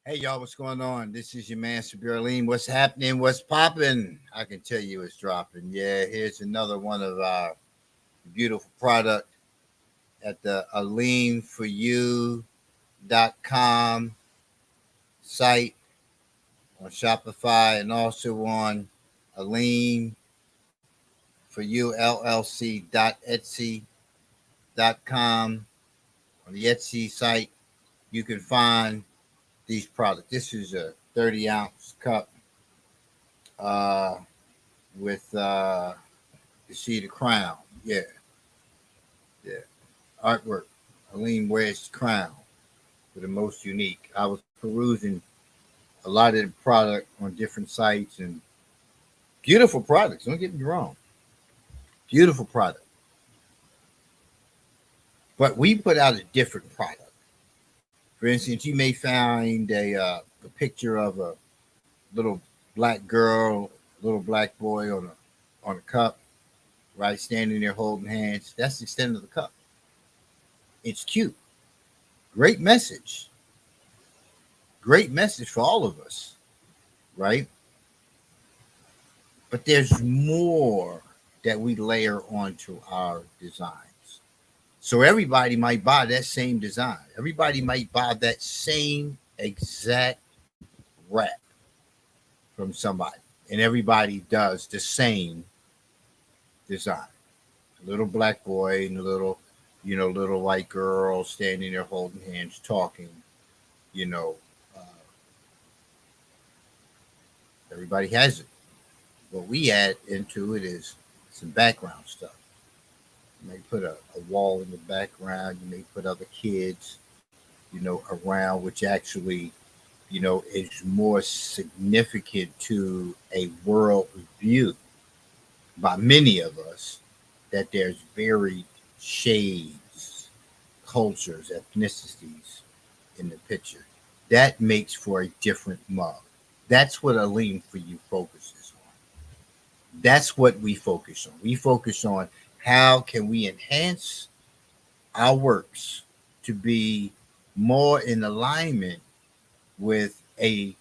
Hey y'all, what's going on? This is your man Sabirleen. What's happening? What's popping? I can tell you it's dropping. Yeah, here's another one of our beautiful product. at the AleneForYou.com site on Shopify, and also on Alene for You LLC.etsy.com. On the Etsy site, you can find these products. This is a 30-ounce cup with you see the crown. Yeah. Artwork. Aline wears the crown for the most unique. I was perusing a lot of the product on different sites, and beautiful products. Don't get me wrong. Beautiful product. But we put out a different product. For instance, you may find a picture of a little black girl, little black boy on a cup, right, standing there holding hands. That's the extent of the cup. It's cute. Great message. Great message for all of us, right? But there's more that we layer onto our designs. So everybody might buy that same design. Everybody might buy that same exact wrap from somebody. And everybody does the same design. A little black boy and a little white girl standing there holding hands, talking, everybody has it. What we add into it is some background stuff. You may put a wall in the background. You may put other kids, around, which actually, is more significant to a world view by many of us, that there's varied shades, cultures, ethnicities in the picture. That makes for a different mug. That's what Aline for You focuses on. That's what we focus on. We focus on how can we enhance our works to be more in alignment with a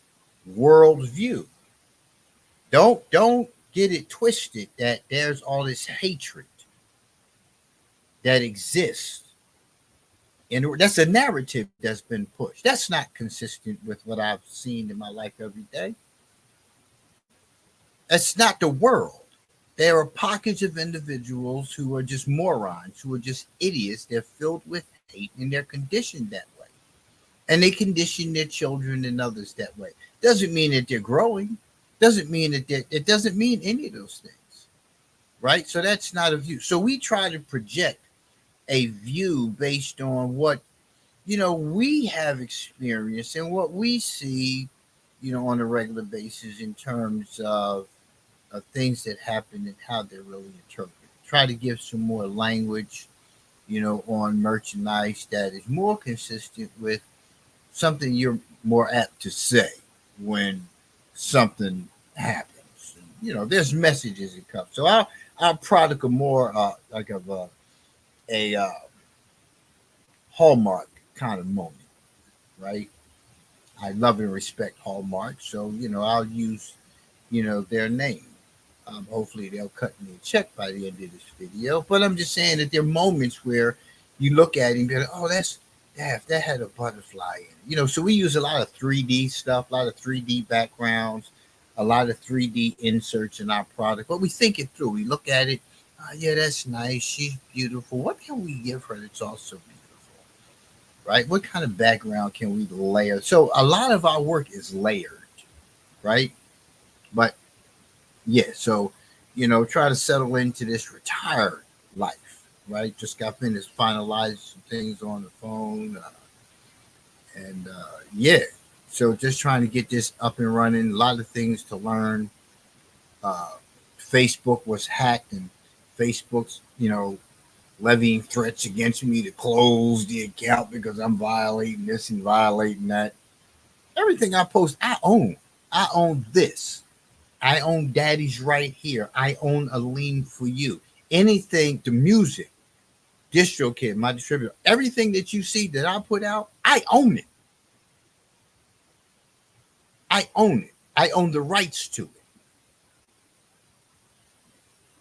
world view. Don't get it twisted that there's all this hatred that exists. And that's a narrative that's been pushed. That's not consistent with what I've seen in my life every day. That's not the world. There are pockets of individuals who are just morons, who are just idiots. They're filled with hate and they're conditioned that way. And they condition their children and others that way. Doesn't mean that they're growing. Doesn't mean that it doesn't mean any of those things. Right? So that's not a view. So we try to project a view based on what, we have experienced and what we see, on a regular basis in terms of things that happen and how they're really interpreted. Try to give some more language, on merchandise that is more consistent with something you're more apt to say when something happens. There's messages that come. So our product are more like of a Hallmark kind of moment, right? I love and respect Hallmark, so I'll use their name. Hopefully they'll cut me a check by the end of this video. But I'm just saying that there are moments where you look at it and be like, oh, that had a butterfly in it. So we use a lot of 3D stuff, a lot of 3D backgrounds, a lot of 3D inserts in our product. But we think it through. We look at it. Yeah, that's nice. She's beautiful. What can we give her that's also beautiful? Right? What kind of background can we layer? So a lot of our work is layered, right? But yeah, so try to settle into this retired life, right? Just got finished finalizing some things on the phone, and yeah, so just trying to get this up and running. A lot of things to learn. Facebook was hacked, and Facebook's levying threats against me to close the account because I'm violating this and violating that. Everything I post, I own. I own this. I own Daddy's Right Here. I own Aline for You. Anything, the music, DistroKid, my distributor, everything that you see that I put out, I own it. I own it. I own the rights to it.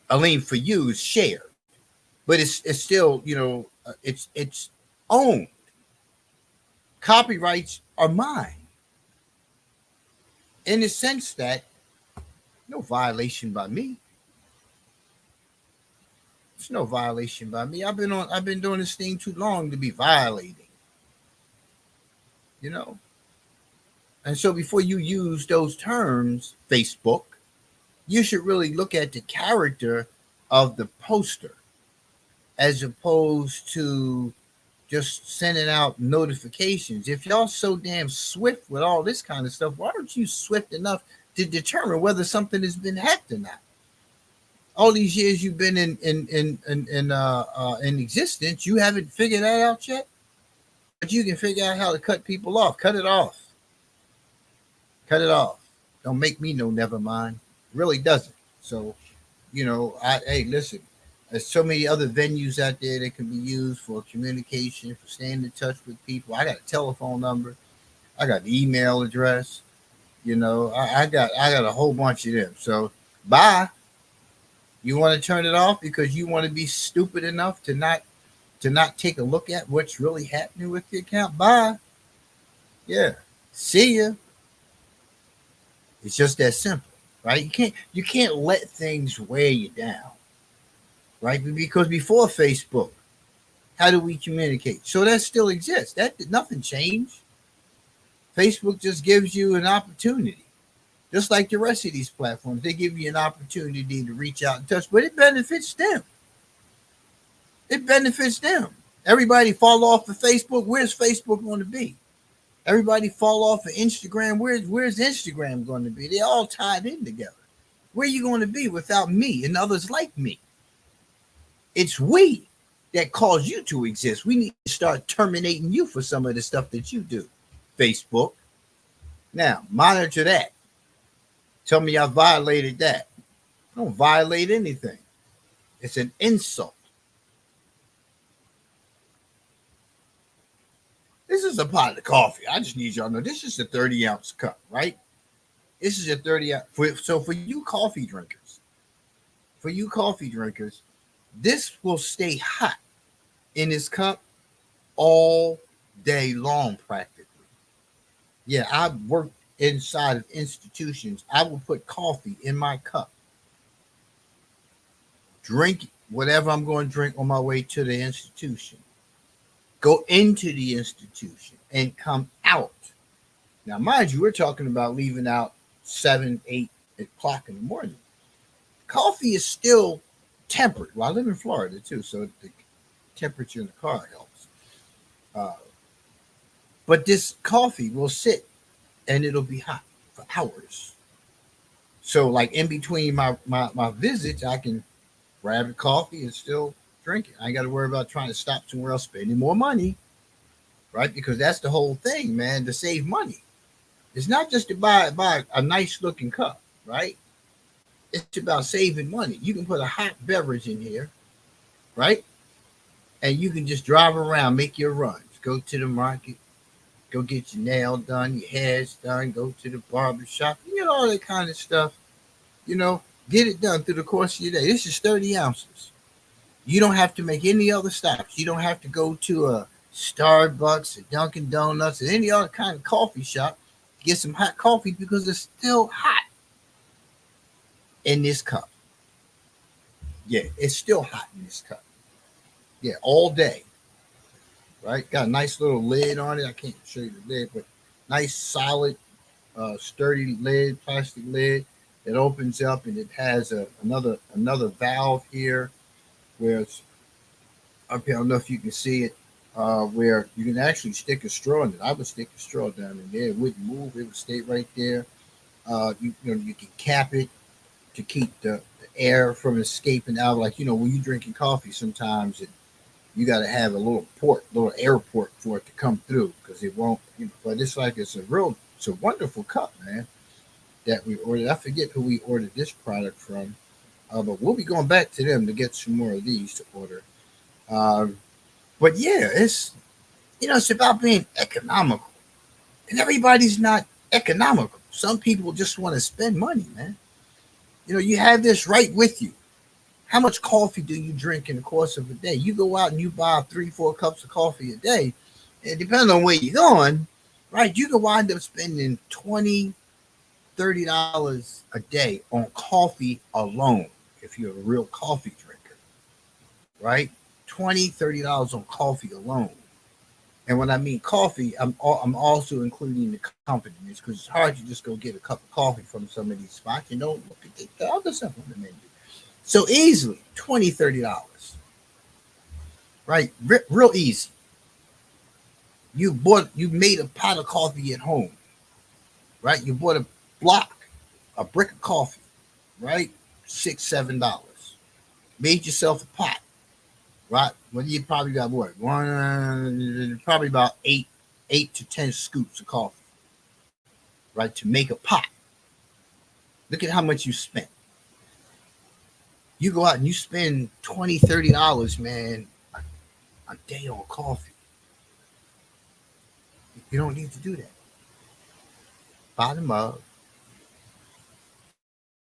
Aline for You is shared, but it's still, It's owned. Copyrights are mine in the sense that no violation by me. It's no violation by me. I've been doing this thing too long to be violating, you know. And so before you use those terms, Facebook, you should really look at the character of the poster as opposed to just sending out notifications. If y'all so damn swift with all this kind of stuff, why aren't you swift enough to determine whether something has been hacked or not? All these years you've been in existence, you haven't figured that out yet. But you can figure out how to cut people off. Cut it off. Cut it off. Don't make me no never mind. It really doesn't. So, hey, listen. There's so many other venues out there that can be used for communication, for staying in touch with people. I got a telephone number. I got an email address. I got a whole bunch of them. So, bye. You want to turn it off because you want to be stupid enough to not take a look at what's really happening with the account? Bye. Yeah. See ya. It's just that simple, right? You can't let things wear you down, right? Because before Facebook, how do we communicate? So that still exists. That nothing changed. Facebook just gives you an opportunity, just like the rest of these platforms. They give you an opportunity to reach out and touch, but it benefits them. It benefits them. Everybody fall off of Facebook. Where's Facebook going to be? Everybody fall off of Instagram. Where's Instagram going to be? They're all tied in together. Where are you going to be without me and others like me? It's we that cause you to exist. We need to start terminating you for some of the stuff that you do. Facebook. Now, monitor that. Tell me I violated that. I don't violate anything. It's an insult. This is a pot of coffee. I just need y'all to know this is a 30-ounce cup, right? This is a 30-ounce. So for you coffee drinkers, this will stay hot in this cup all day long, practically. Yeah, I've worked inside of institutions. I will put coffee in my cup, drink whatever I'm going to drink on my way to the institution, go into the institution, and come out. Now, mind you, we're talking about leaving out 7, 8 o'clock in the morning. Coffee is still tempered. Well, I live in Florida too, so the temperature in the car helps. But this coffee will sit and it'll be hot for hours. So, like in between my visits, I can grab a coffee and still drink it. I ain't got to worry about trying to stop somewhere else spending more money, right? Because that's the whole thing, man, to save money. It's not just to buy a nice looking cup, right? It's about saving money. You can put a hot beverage in here, right? And you can just drive around, make your runs, go to the market, go get your nail done, your hair's done, go to the barber shop, all that kind of stuff. Get it done through the course of your day. This is 30 ounces. You don't have to make any other stops. You don't have to go to a Starbucks, a Dunkin' Donuts, or any other kind of coffee shop to get some hot coffee because it's still hot in this cup. Yeah, it's still hot in this cup. Yeah, all day. Right? Got a nice little lid on it. I can't show you the lid, but nice, solid, sturdy lid, plastic lid. It opens up and it has another valve here where it's up here. I don't know if you can see it, where you can actually stick a straw in it. I would stick a straw down in there. It wouldn't move. It would stay right there. You can cap it to keep the air from escaping out. Like, when you're drinking coffee, sometimes you got to have a little airport for it to come through because it won't, but it's a wonderful cup, man, that we ordered. I forget who we ordered this product from, but we'll be going back to them to get some more of these to order. But yeah, it's about being economical, and everybody's not economical. Some people just want to spend money, man. You have this right with you. How much coffee do you drink in the course of a day? You go out and you buy 3, 4 cups of coffee a day, and depending on where you're going, right, you can wind up spending 20, $30 a day on coffee alone if you're a real coffee drinker, right? $20, $30 on coffee alone. And when I mean coffee, I'm also including the companies because it's hard to just go get a cup of coffee from some of these spots. You know, look at the other stuff on the menu. So easily, $20, $30, right? Real easy. You made a pot of coffee at home, right? You bought a brick of coffee, right? $6, $7. Made yourself a pot, right? Well, you probably got what? Probably about eight to 10 scoops of coffee, right? To make a pot. Look at how much you spent. You go out and you spend $20, $30, man, a day on coffee. You don't need to do that. Buy the mug,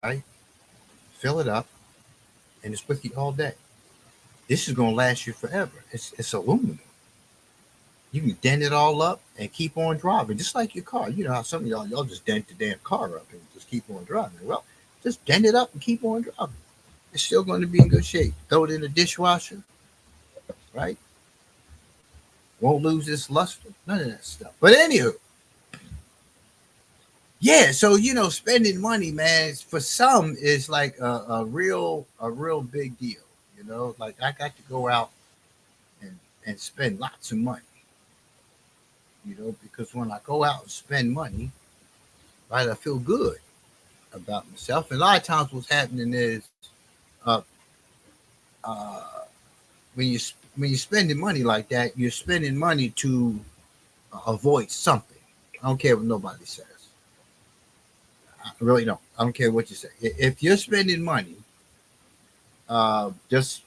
right? Fill it up, and it's with you all day. This is gonna last you forever. It's aluminum. You can dent it all up and keep on driving, just like your car. You know how some of y'all just dent the damn car up and just keep on driving. Well, just dent it up and keep on driving. It's still going to be in good shape. Throw it in the dishwasher, right? Won't lose its luster. None of that stuff. But anywho, yeah. So spending money, man, for some is like a real big deal. Like I got to go out and spend lots of money. Because when I go out and spend money, right, I feel good about myself. And a lot of times, what's happening is, uh, uh, when you're spending money like that, you're spending money to avoid something. I don't care what nobody says. I really don't. I don't care what you say. If you're spending money, just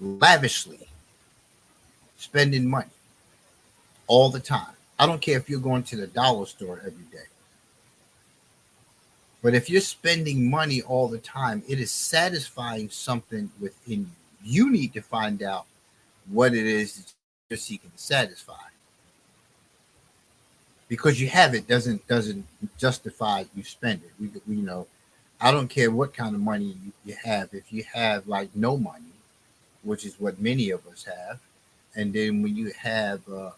lavishly spending money all the time. I don't care if you're going to the dollar store every day. But if you're spending money all the time, it is satisfying something within you. You need to find out what it is that you're seeking to satisfy. Because you have it doesn't justify you spend it. I don't care what kind of money you have. If you have like no money, which is what many of us have, and then when you have a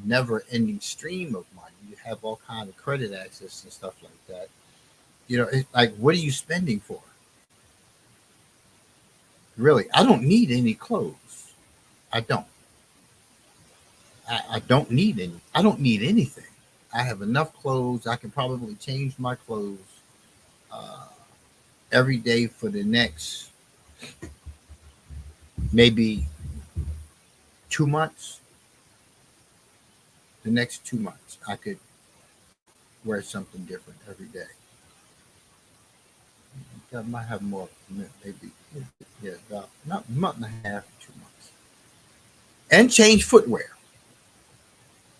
never-ending stream of money, you have all kind of credit access and stuff like that. It's like, what are you spending for? Really, I don't need any clothes. I don't. I don't need any. I don't need anything. I have enough clothes. I can probably change my clothes uh, every day for the next maybe 2 months. The next 2 months, I could wear something different every day. I might have more, maybe, yeah, about not a month and a half, 2 months, and change footwear.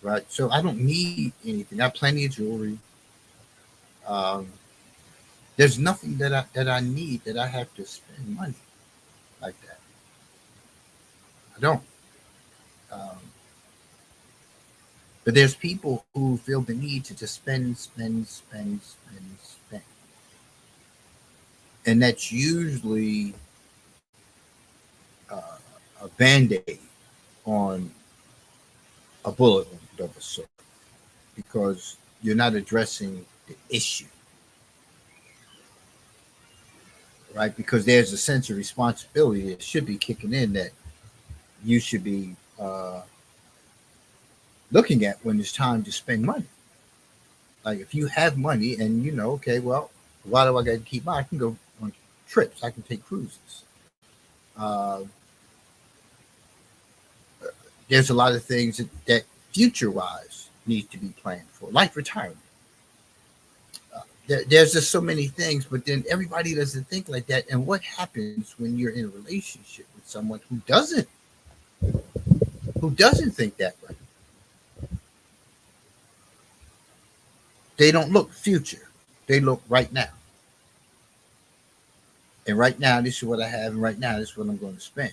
Right, so I don't need anything. I have plenty of jewelry. Um, there's nothing that I need that I have to spend money like that. I don't. Um, but there's people who feel the need to just spend, spend, spend, spend, spend, and that's usually uh, a band-aid on a bullet of a sort because you're not addressing the issue, right? Because there's a sense of responsibility that should be kicking in that you should be looking at when it's time to spend money. Like if you have money and okay, well, why do I got to keep mine? I can go on trips. I can take cruises. Uh, there's a lot of things that future-wise need to be planned for, like retirement. There's just so many things, but then everybody doesn't think like that. And what happens when you're in a relationship with someone who doesn't think that way? They don't look future. They look right now. And right now, this is what I have, and right now, this is what I'm going to spend.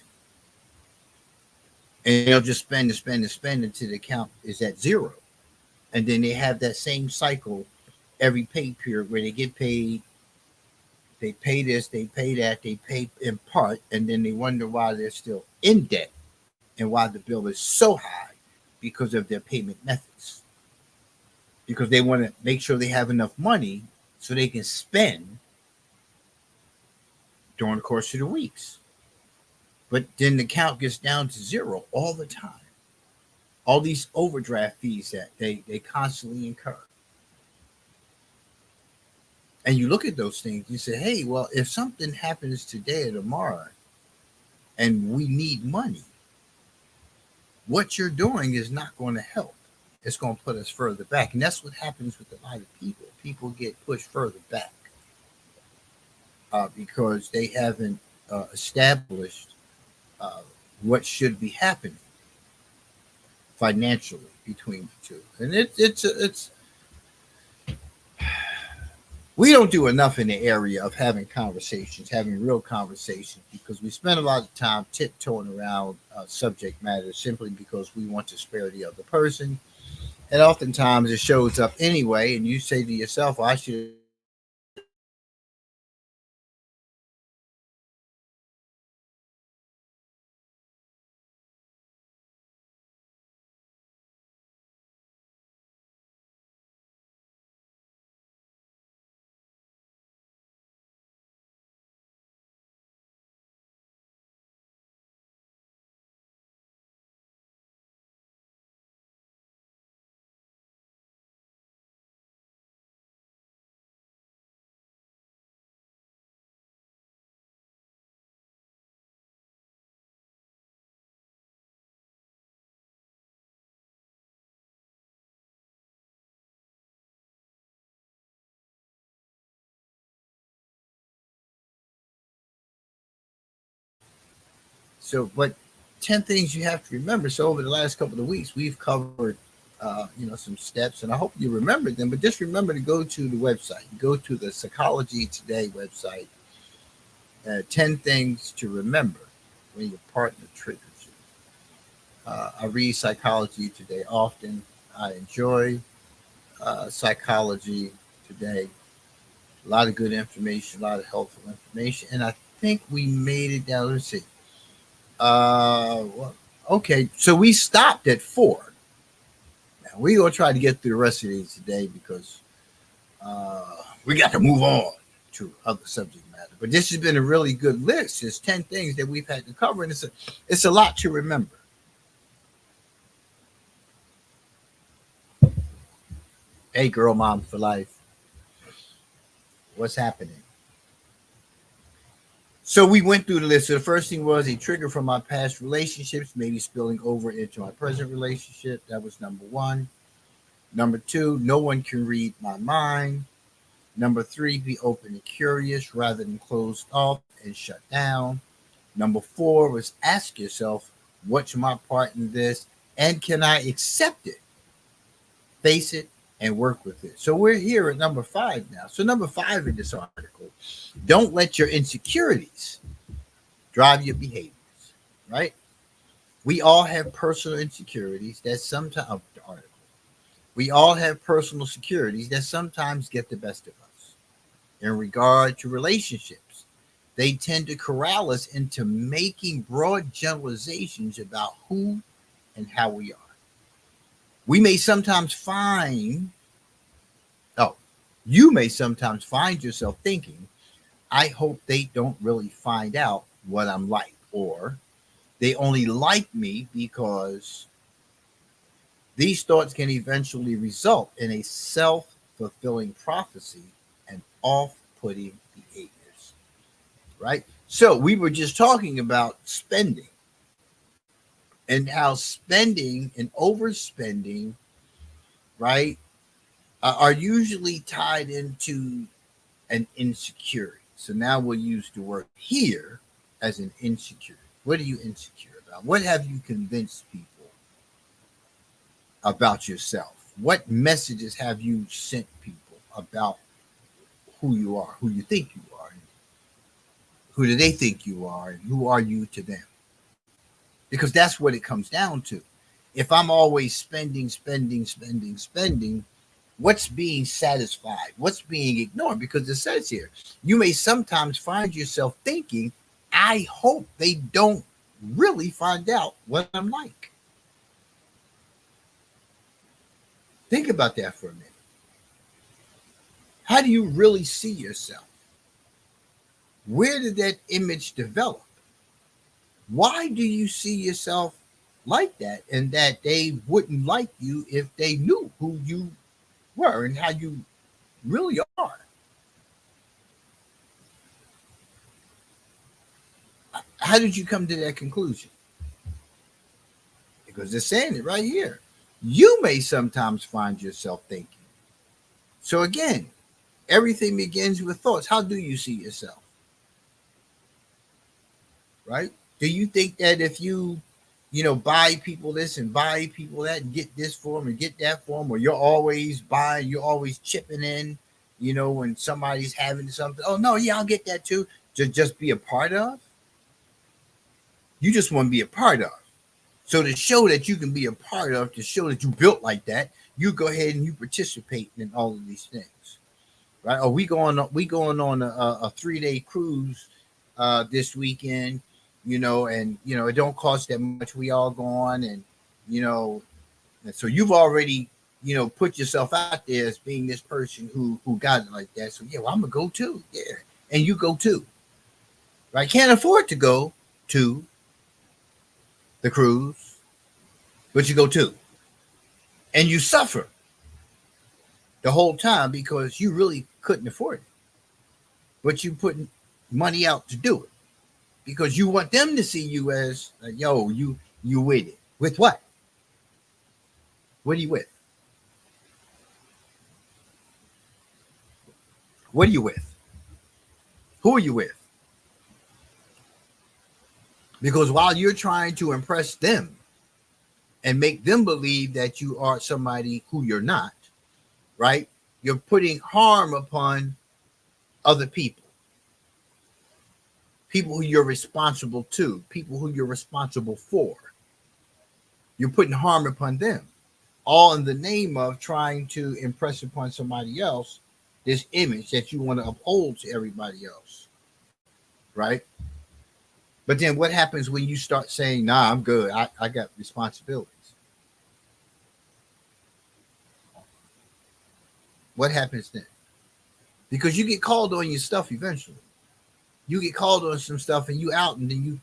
And they'll just spend and spend and spend until the account is at zero. And then they have that same cycle every pay period where they get paid, they pay this, they pay that, they pay in part, and then they wonder why they're still in debt and why the bill is so high because of their payment methods. Because they want to make sure they have enough money so they can spend during the course of the weeks. But then the account gets down to zero all the time. All these overdraft fees that they constantly incur. And you look at those things, you say, hey, well, if something happens today or tomorrow and we need money, what you're doing is not going to help. It's going to put us further back. And that's what happens with a lot of people. People get pushed further back because they haven't established what should be happening financially between the two. And it's we don't do enough in the area of having conversations, having real conversations, because we spend a lot of time tiptoeing around subject matter simply because we want to spare the other person. And oftentimes it shows up anyway, and you say to yourself, well, I should so but 10 things you have to remember. So over the last couple of weeks, we've covered some steps, and I hope you remember them. But just remember to go to the website, go to the Psychology Today website. 10 things to remember when your partner triggers you. I read Psychology Today often. I enjoy Psychology Today. A lot of good information, a lot of helpful information, and I think we made it down. Let's see. Well, okay, so we stopped at 4. Now we're gonna try to get through the rest of these today because we got to move on to other subject matter. But this has been a really good list. There's 10 things that we've had to cover, and it's a lot to remember. Hey, girl, mom for life, what's happening? So we went through the list. So the first thing was a trigger from my past relationships, maybe spilling over into my present relationship. That was number 1. Number 2, no one can read my mind. Number 3, be open and curious rather than closed off and shut down. Number 4 was ask yourself, what's my part in this? And can I accept it? Face it and work with it. So we're here at number 5 now. So number 5 in this article, don't let your insecurities drive your behaviors, right? We all have personal insecurities that sometimes, the article, we all have personal securities that sometimes get the best of us. In regard to relationships, they tend to corral us into making broad generalizations about who and how we are. We may sometimes oh, you may sometimes find yourself thinking, I hope they don't really find out what I'm like, or they only like me because these thoughts can eventually result in a self fulfilling prophecy and off putting behaviors, right? So we were just talking about spending and how spending and overspending, right, are usually tied into an insecurity. So now we'll use the word here as an insecurity. What are you insecure about? What have you convinced people about yourself? What messages have you sent people about who you are, who you think you are? Who do they think you are? And who are you to them? Because that's what it comes down to. If I'm always spending, spending, spending, spending, what's being satisfied? What's being ignored? Because it says here, you may sometimes find yourself thinking, I hope they don't really find out what I'm like. Think about that for a minute. How do you really see yourself? Where did that image develop? Why do you see yourself like that, and that they wouldn't like you if they knew who you were and how you really are? How did you come to that conclusion? Because they're saying it right here. You may sometimes find yourself thinking. So again, everything begins with thoughts. How do you see yourself? Right? Do you think that if you buy people this and buy people that and get this for them and get that for them, or you're always buying, you're always chipping in, when somebody's having something, oh no, yeah, I'll get that too, to just be a part of? You just want to be a part of. So to show that you can be a part of, to show that you built like that, you go ahead and you participate in all of these things, right? Or we going on a 3-day cruise this weekend, and it don't cost that much. We all go on, and and so you've already put yourself out there as being this person who got it like that. So yeah, well, I'm gonna go too, yeah, and you go too, right? Can't afford to go to the cruise, but you go too, and you suffer the whole time because you really couldn't afford it, but you putting money out to do it because you want them to see you as yo, you with it. With what? What are you with? What are you with? Who are you with? Because while you're trying to impress them and make them believe that you are somebody who you're not, right? You're putting harm upon other people. People who you're responsible to, people who you're responsible for. You're putting harm upon them, all in the name of trying to impress upon somebody else this image that you want to uphold to everybody else, right? But then what happens when you start saying, nah, I'm good, I got responsibilities? What happens then? Because you get called on your stuff eventually. You get called on some stuff and you out, and then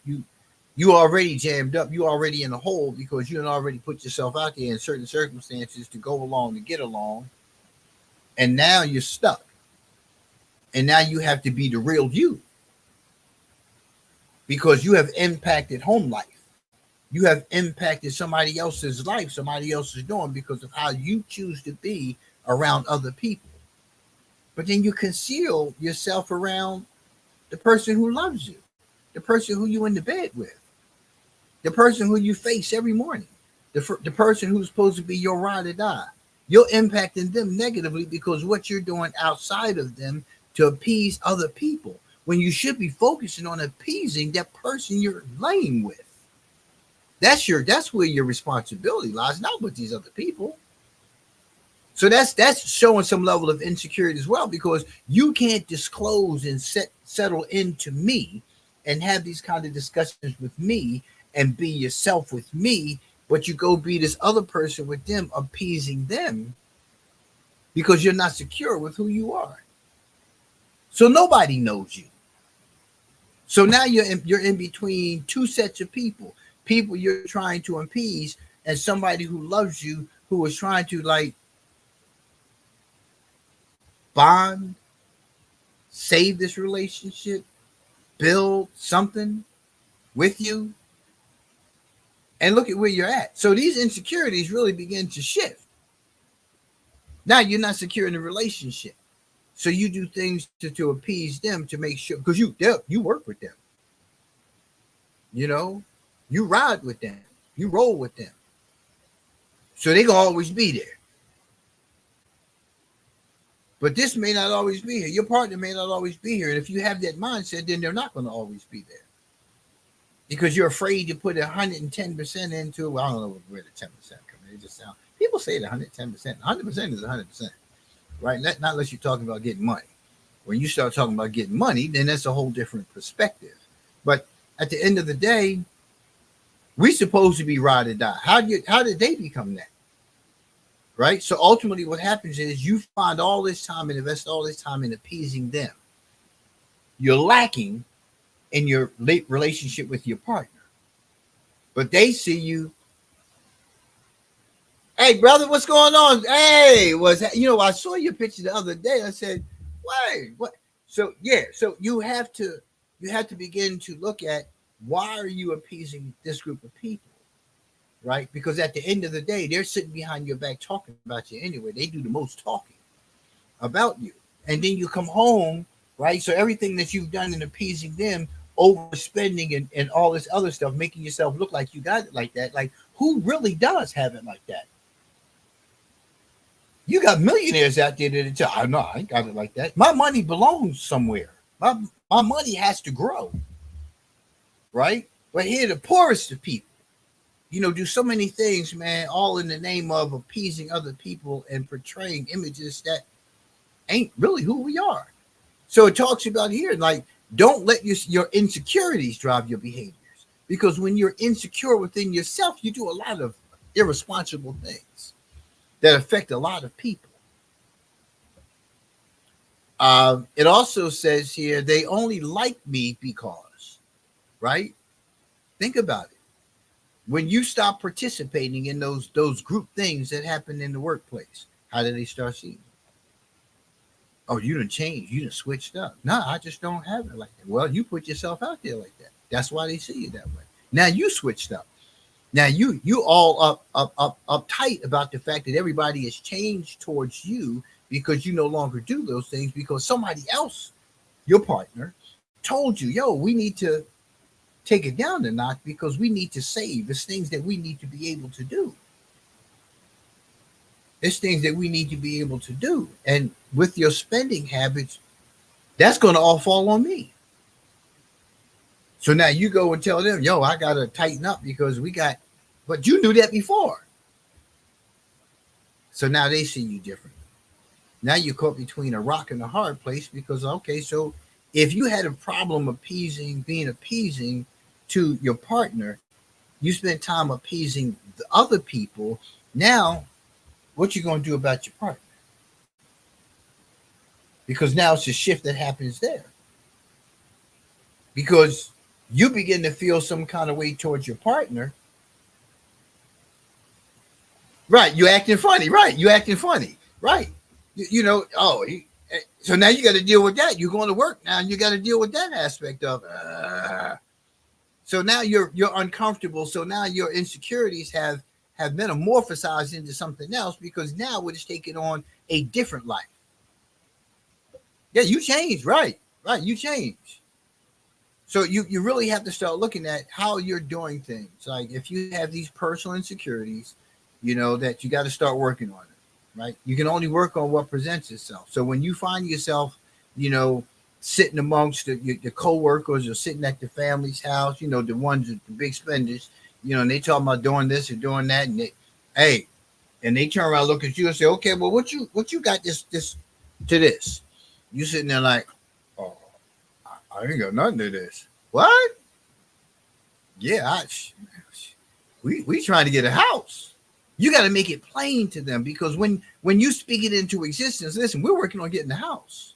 you already jammed up. You already in a hole because you had already put yourself out there in certain circumstances to go along, to get along. And now you're stuck. And now you have to be the real you. Because you have impacted home life. You have impacted somebody else's life, somebody else's doing, because of how you choose to be around other people. But then you conceal yourself around the person who loves you, the person who you in the bed with, the person who you face every morning, the person who's supposed to be your ride or die. You're impacting them negatively because what you're doing outside of them to appease other people, when you should be focusing on appeasing that person you're laying with. That's where your responsibility lies, not with these other people. So that's showing some level of insecurity as well, because you can't disclose and settle into me and have these kind of discussions with me and be yourself with me, but you go be this other person with them, appeasing them because you're not secure with who you are. So nobody knows you. So now you're in between two sets of people you're trying to appease, and somebody who loves you, who is trying to like bond, save this relationship, build something with you. And look at where you're at. So these insecurities really begin to shift. Now you're not secure in the relationship. So you do things to appease them, to make sure, because you work with them. You ride with them. You roll with them. So they're going to always be there. But this may not always be here. Your partner may not always be here. And if you have that mindset, then they're not going to always be there because you're afraid to put 110% into. Well, I don't know where the 10% comes in. It just sounds. People say it 110%. 100% is 100%, right? Not unless you're talking about getting money. When you start talking about getting money, then that's a whole different perspective. But at the end of the day, we're supposed to be ride or die. How did they become that? Right? So ultimately what happens is you find all this time and invest all this time in appeasing them. You're lacking in your relationship with your partner. But they see you, hey brother, what's going on? Hey, I saw your picture the other day. I said, wait, what? So yeah, so you have to begin to look at why are you appeasing this group of people? Right? Because at the end of the day, they're sitting behind your back talking about you anyway. They do the most talking about you. And then you come home, right? So everything that you've done in appeasing them, overspending and all this other stuff, making yourself look like you got it like that. Like, who really does have it like that? You got millionaires out there that tell, I know I ain't got it like that. My money belongs somewhere. My money has to grow. Right? But here, the poorest of people, do so many things, man, all in the name of appeasing other people and portraying images that ain't really who we are. So it talks about here, like, don't let your insecurities drive your behaviors. Because when you're insecure within yourself, you do a lot of irresponsible things that affect a lot of people. It also says here, they only like me because, right? Think about it. When you stop participating in those group things that happen in the workplace, how do they start seeing you? Oh, you done changed. You done switched up. No, I just don't have it like that. Well, you put yourself out there like that. That's why they see you that way. Now you switched up. Now you all uptight about the fact that everybody has changed towards you because you no longer do those things because somebody else, your partner, told you, yo, we need to take it down a notch because we need to save. It's things that we need to be able to do. It's things that we need to be able to do. And with your spending habits, that's going to all fall on me. So now you go and tell them, yo, I got to tighten up because but you knew that before. So now they see you differently. Now you're caught between a rock and a hard place because, okay, so if you had a problem being appeasing to your partner, you spent time appeasing the other people. Now, what you going to do about your partner? Because now it's a shift that happens there. Because you begin to feel some kind of way towards your partner. Right. You're acting funny. Right. You're acting funny. Right. So now you got to deal with that. You're going to work now and you got to deal with that aspect of it. So now you're uncomfortable. So now your insecurities have metamorphosized into something else because now it is taking on a different life. Yeah, you changed. Right. You changed. So you really have to start looking at how you're doing things. Like if you have these personal insecurities, that you got to start working on it, right? You can only work on what presents itself. So when you find yourself, sitting amongst the co-workers or sitting at the family's house, the ones with the big spenders, and they talking about doing this or doing that, and they turn around, look at you and say, okay, well, what you got this to this? You sitting there like, oh, I ain't got nothing to this. What? Yeah, we trying to get a house. You got to make it plain to them because when you speak it into existence, listen, we're working on getting the house.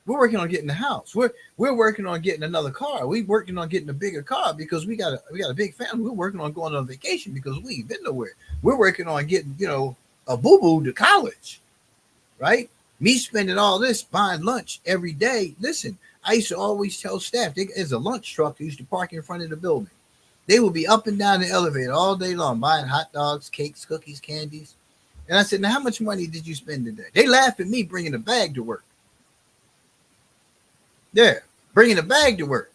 We're working on getting the house. We're working on getting another car. We're working on getting a bigger car because we got a big family. We're working on going on vacation because we ain't been nowhere. We're working on getting, a boo-boo to college, right? Me spending all this buying lunch every day. Listen, I used to always tell staff, there's a lunch truck that used to park in front of the building. They would be up and down the elevator all day long buying hot dogs, cakes, cookies, candies. And I said, now, how much money did you spend today? They laugh at me bringing a bag to work. Yeah, bringing a bag to work.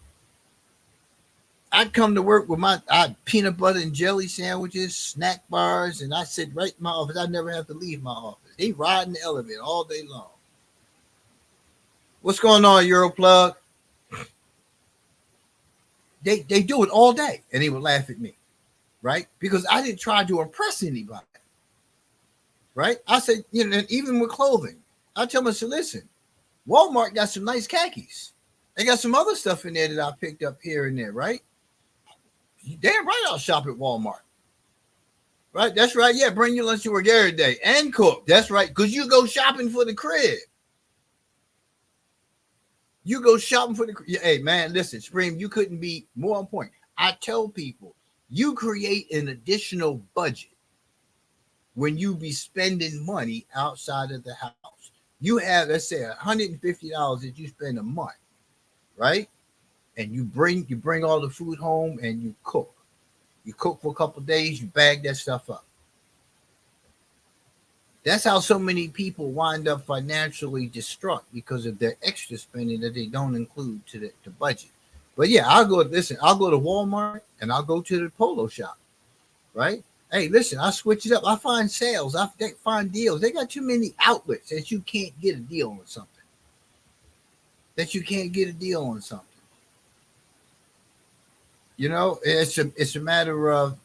I'd come to work with my peanut butter and jelly sandwiches, snack bars, and I sit right in my office. I never have to leave my office. They ride in the elevator all day long. What's going on, Europlug? They do it all day, and they would laugh at me, right? Because I didn't try to impress anybody, right? I said, even with clothing, I tell them, I said, listen, Walmart got some nice khakis. They got some other stuff in there that I picked up here and there, right? Damn right, I'll shop at Walmart. Right, that's right. Yeah, bring your lunch to work every day and cook. That's right, because you go shopping for the crib. You go shopping for the. Hey, man, listen, Scream, you couldn't be more on point. I tell people, you create an additional budget when you be spending money outside of the house. You have, let's say, $150 that you spend a month, right? And you bring all the food home and you cook. You cook for a couple of days, you bag that stuff up. That's how so many people wind up financially distraught because of their extra spending that they don't include to the budget. But yeah, I'll go to Walmart and I'll go to the polo shop, right? Hey, listen, I switch it up. I find sales, find deals. They got too many outlets that you can't get a deal on something. That you can't get a deal on something. It's a matter of,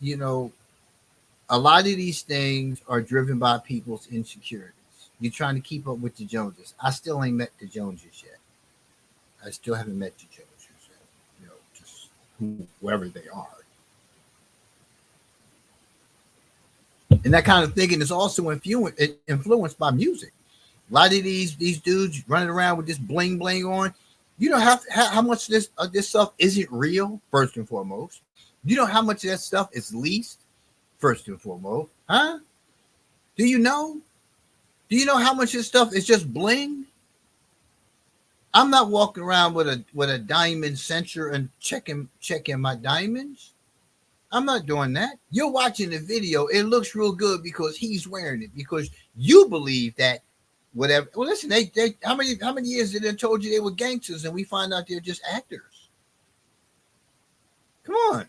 a lot of these things are driven by people's insecurities. You're trying to keep up with the Joneses. I still ain't met the Joneses yet. I still haven't met the Joneses yet. Just whoever they are. And that kind of thinking is also influenced by music. A lot of these dudes running around with this bling bling on. You know how much of this stuff isn't real. First and foremost, you know how much of that stuff is leased. First and foremost, huh? Do you know? Do you know how much of this stuff is just bling? I'm not walking around with a diamond sensor and checking my diamonds. I'm not doing that. You're watching the video. It looks real good because he's wearing it because you believe that whatever. Well, listen, they how many years did they told you they were gangsters and we find out they're just actors? Come on.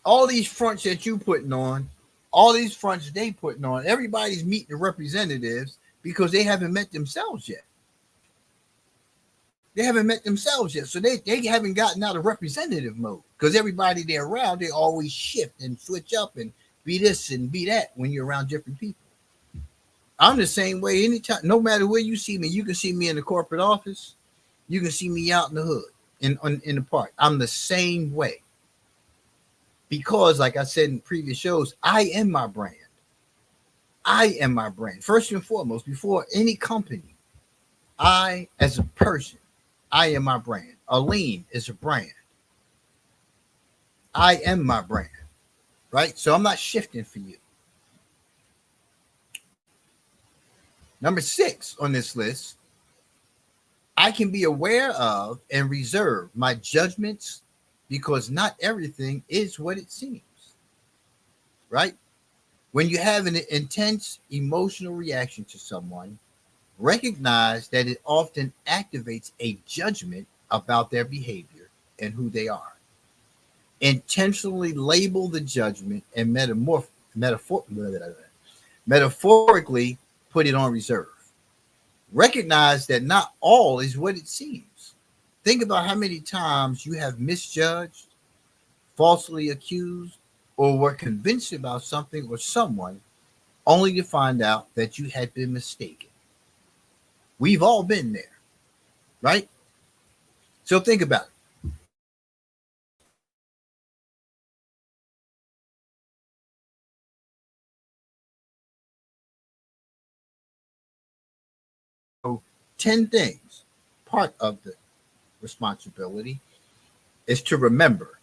All these fronts that you putting on, all these fronts they putting on, everybody's meeting the representatives because they haven't met themselves yet. They haven't met themselves yet. So they haven't gotten out of representative mode because everybody they're around, they always shift and switch up and be this and be that when you're around different people. I'm the same way anytime, no matter where you see me. You can see me in the corporate office. You can see me out in the hood, in the park. I'm the same way. Because, like I said in previous shows, I am my brand. I am my brand. First and foremost, before any company, I, as a person, I am my brand. Aline is a brand. I am my brand, right? So I'm not shifting for you. Number 6 on this list, I can be aware of and reserve my judgments because not everything is what it seems, right? When you have an intense emotional reaction to someone, recognize that it often activates a judgment about their behavior and who they are. Intentionally label the judgment and metaphorically put it on reserve. Recognize that not all is what it seems. Think about how many times you have misjudged, falsely accused, or were convinced about something or someone only to find out that you had been mistaken. We've all been there, right? So think about it. So 10 things, part of the responsibility is to remember.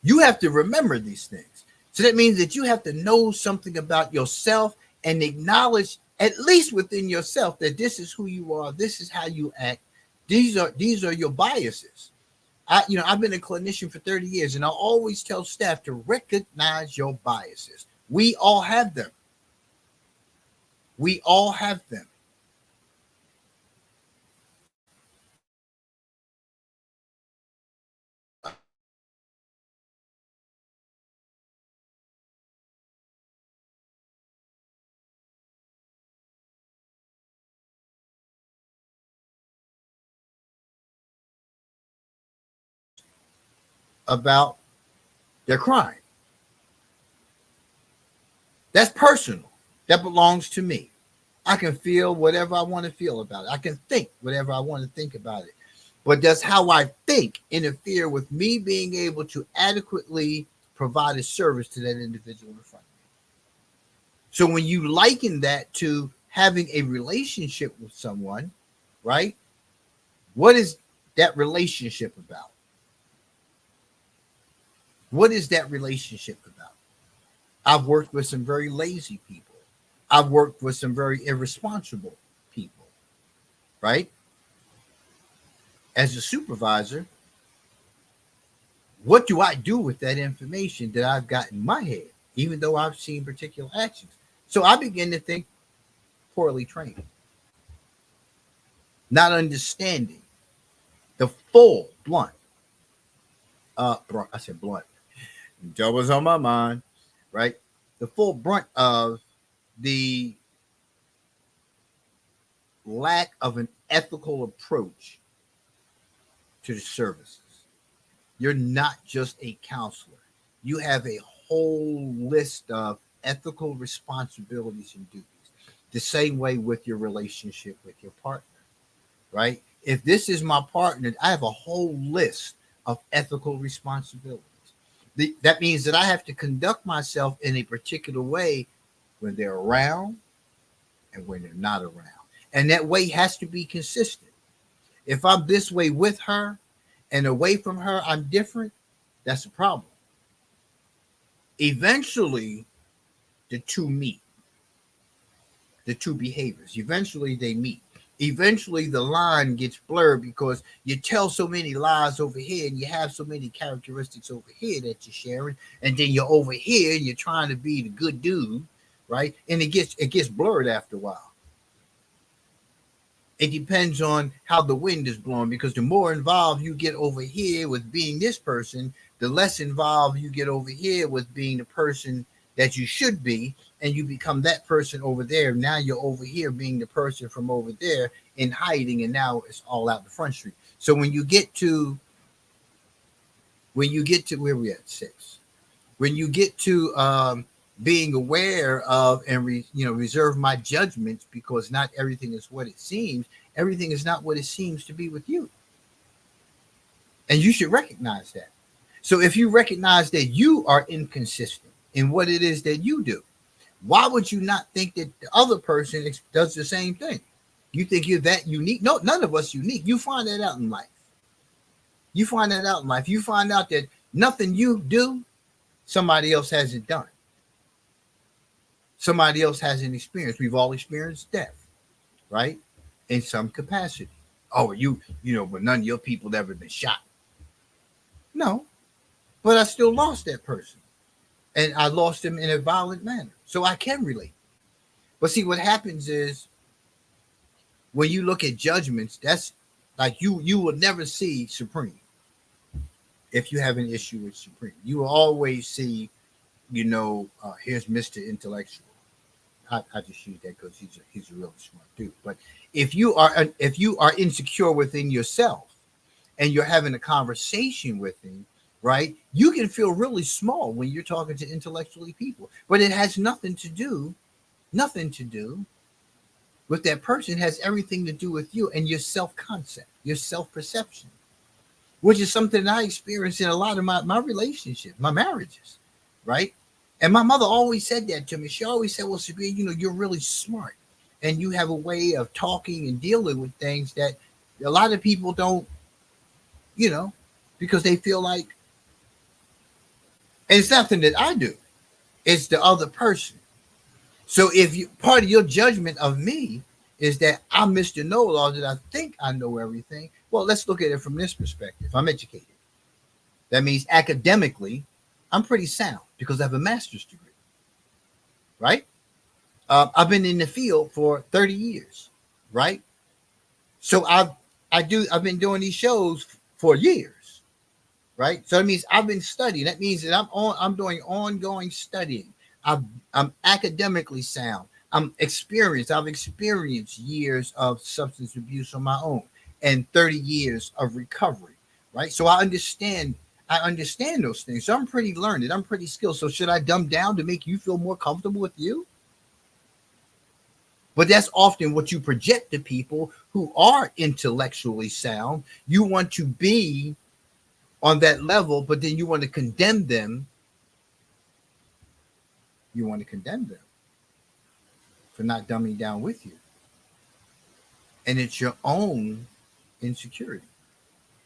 You have to remember these things. So that means that you have to know something about yourself and acknowledge, at least within yourself, that this is who you are, this is how you act. These are your biases. I've been a clinician for 30 years, and I always tell staff to recognize your biases. We all have them. We all have them. about their crime. That's personal. That belongs to me. I can feel whatever I want to feel about it. I can think whatever I want to think about it. But does how I think interfere with me being able to adequately provide a service to that individual in front of me? So when you liken that to having a relationship with someone, right? What is that relationship about? What is that relationship about? I've worked with some very lazy people. I've worked with some very irresponsible people, right? As a supervisor, what do I do with that information that I've got in my head, even though I've seen particular actions? So I begin to think poorly trained, not understanding the full blunt. I said blunt. That was on my mind, right? The full brunt of the lack of an ethical approach to the services. You're not just a counselor. You have a whole list of ethical responsibilities and duties. The same way with your relationship with your partner, right? If this is my partner, I have a whole list of ethical responsibilities. That means that I have to conduct myself in a particular way when they're around and when they're not around. And that way has to be consistent. If I'm this way with her and away from her, I'm different, that's a problem. Eventually, the two meet, the two behaviors. Eventually, they meet. Eventually, the line gets blurred because you tell so many lies over here and you have so many characteristics over here that you're sharing. And then you're over here and you're trying to be the good dude, right? And it gets blurred after a while. It depends on how the wind is blowing, because the more involved you get over here with being this person, the less involved you get over here with being the person that you should be, and you become that person over there. Now you're over here being the person from over there in hiding, and now it's all out the front street. So when you get to where we at 6, when you get to being aware of and reserve my judgments, because not everything is what it seems. Everything is not what it seems to be with you, and you should recognize that. So if you recognize that you are inconsistent in what it is that you do, why would you not think that the other person does the same thing? You think you're that unique? No, none of us unique. You find that out in life. You find that out in life. You find out that nothing you do, somebody else hasn't done. Somebody else hasn't experienced. We've all experienced death, right? In some capacity. Oh, but none of your people ever been shot. No, but I still lost that person. And I lost him in a violent manner. So I can relate. But see, what happens is when you look at judgments, that's like you will never see Supreme if you have an issue with Supreme. You will always see, here's Mr. Intellectual. I just use that because he's a really smart dude. But if you are insecure within yourself and you're having a conversation with him, right, you can feel really small when you're talking to intellectually people. But it has nothing to do with that person. It has everything to do with you and your self-concept, your self-perception, which is something that I experienced in a lot of my relationships, my marriages, right? And my mother always said that to me. She always said, well, Sabine, you're really smart and you have a way of talking and dealing with things that a lot of people don't, because they feel like, and it's nothing that I do, it's the other person. So if part of your judgment of me is that I'm Mr. Know-it-all, that I think I know everything, well, let's look at it from this perspective. I'm educated. That means academically, I'm pretty sound because I have a master's degree, right? I've been in the field for 30 years, right? So I've been doing these shows for years, right? So that means I've been studying. That means that I'm doing ongoing studying. I'm academically sound. I'm experienced. I've experienced years of substance abuse on my own and 30 years of recovery, right? So I understand I understand those things. So I'm pretty learned. I'm pretty skilled. So should I dumb down to make you feel more comfortable with you? But that's often what you project to people who are intellectually sound. You want to be on that level, but then you want to condemn them. You want to condemn them for not dumbing down with you. And it's your own insecurity,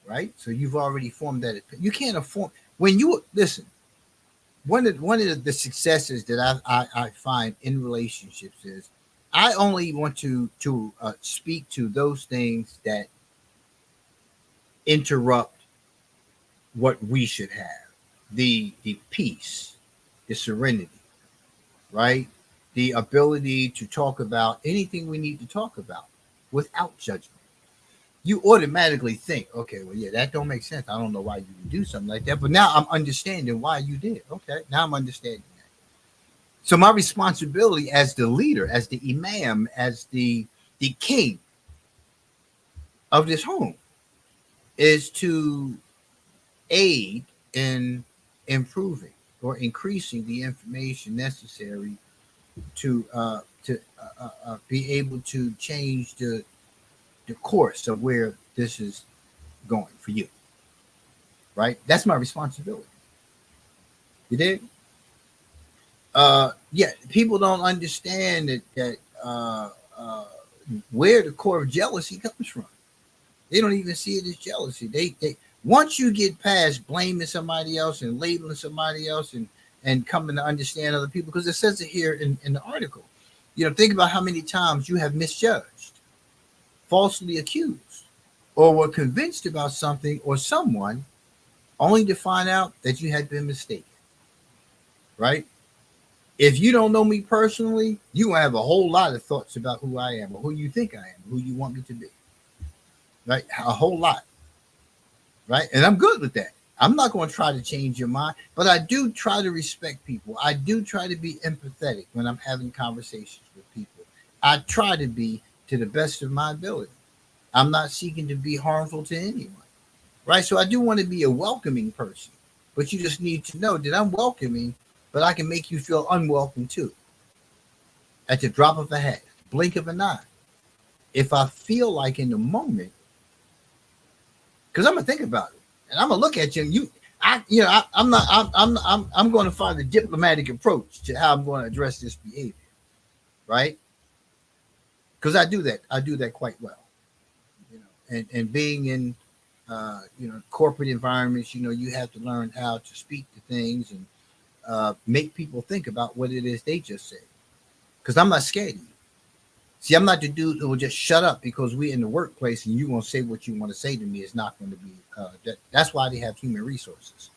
right? So you've already formed that. You can't afford when you listen. One of the successes that I find in relationships is I only want to speak to those things that interrupt what we should have, the peace, the serenity, right? The ability to talk about anything we need to talk about without judgment. You automatically think, okay, well, yeah, that don't make sense. I don't know why you would do something like that, but now I'm understanding why you did. Okay, now I'm understanding that. So my responsibility as the leader, as the imam, as the king of this home is to aid in improving or increasing the information necessary to be able to change the course of where this is going for you. Right? That's my responsibility. You did? Yeah, people don't understand that where the core of jealousy comes from. They don't even see it as jealousy. They once you get past blaming somebody else and labeling somebody else and coming to understand other people, because it says it here in the article. Think about how many times you have misjudged, falsely accused, or were convinced about something or someone only to find out that you had been mistaken. Right? If you don't know me personally, you have a whole lot of thoughts about who I am or who you think I am, who you want me to be. Right? A whole lot. Right? And I'm good with that. I'm not going to try to change your mind, but I do try to respect people. I do try to be empathetic when I'm having conversations with people. I try to be to the best of my ability. I'm not seeking to be harmful to anyone. Right? So I do want to be a welcoming person, but you just need to know that I'm welcoming, but I can make you feel unwelcome too. At the drop of a hat, blink of an eye. If I feel like in the moment, because I'm gonna think about it and I'm gonna look at you and I'm going to find a diplomatic approach to how I'm going to address this behavior, right? Because I do that quite well, and being in corporate environments, you have to learn how to speak to things and make people think about what it is they just said. Because I'm not scared of you. See, I'm not the dude who will just shut up because we're in the workplace and you gonna say what you want to say to me. It's not going to be. That's why they have human resources,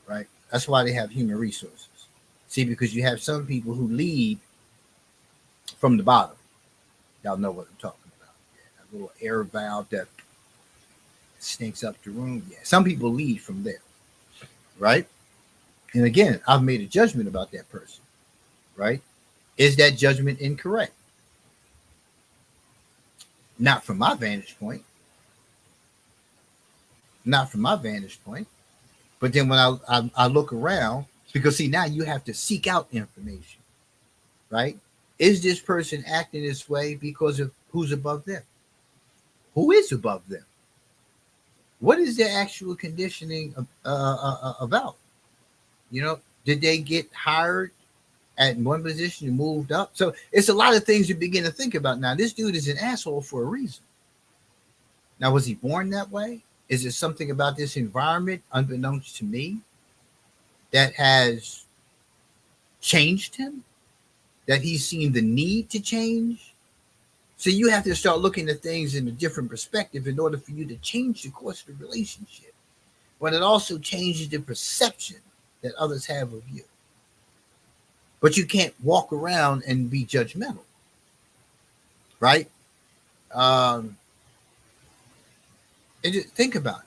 right? That's why they have human resources. See, because you have some people who lead from the bottom. Y'all know what I'm talking about. Yeah, that little air valve that stinks up the room. Yeah, some people lead from there, right? And again, I've made a judgment about that person, right? Is that judgment incorrect? Not from my vantage point. Not from my vantage point. But then when I look around, because see, now you have to seek out information, right? Is this person acting this way because of who's above them? Who is above them? What is their actual conditioning about? Did they get hired at one position and moved up? So it's a lot of things you begin to think about. Now, this dude is an asshole for a reason. Now, was he born that way? Is it something about this environment, unbeknownst to me, that has changed him? That he's seen the need to change? So you have to start looking at things in a different perspective in order for you to change the course of the relationship. But it also changes the perception that others have of you. But you can't walk around and be judgmental, right? And just think about it.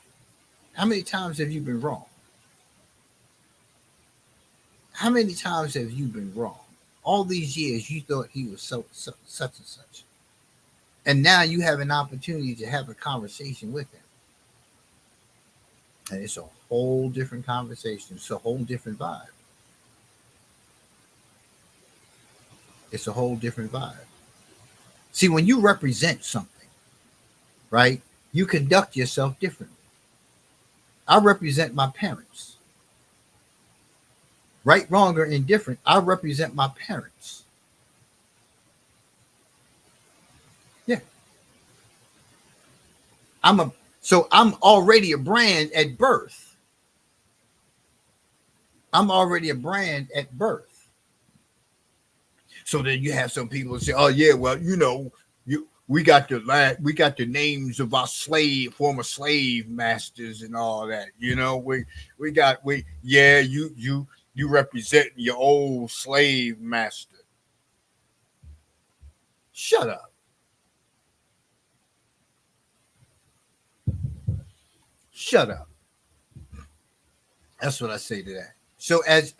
How many times have you been wrong? How many times have you been wrong? All these years you thought he was such and such. And now you have an opportunity to have a conversation with him. And it's a whole different conversation. It's a whole different vibe. It's a whole different vibe. See, when you represent something, right, you conduct yourself differently. I represent my parents. Right, wrong, or indifferent, I represent my parents. Yeah. I'm already a brand at birth. I'm already a brand at birth. So then you have some people say, "Oh yeah, well, we got the names of our former slave masters and all that. You represent your old slave master. Shut up. Shut up. That's what I say to that. So as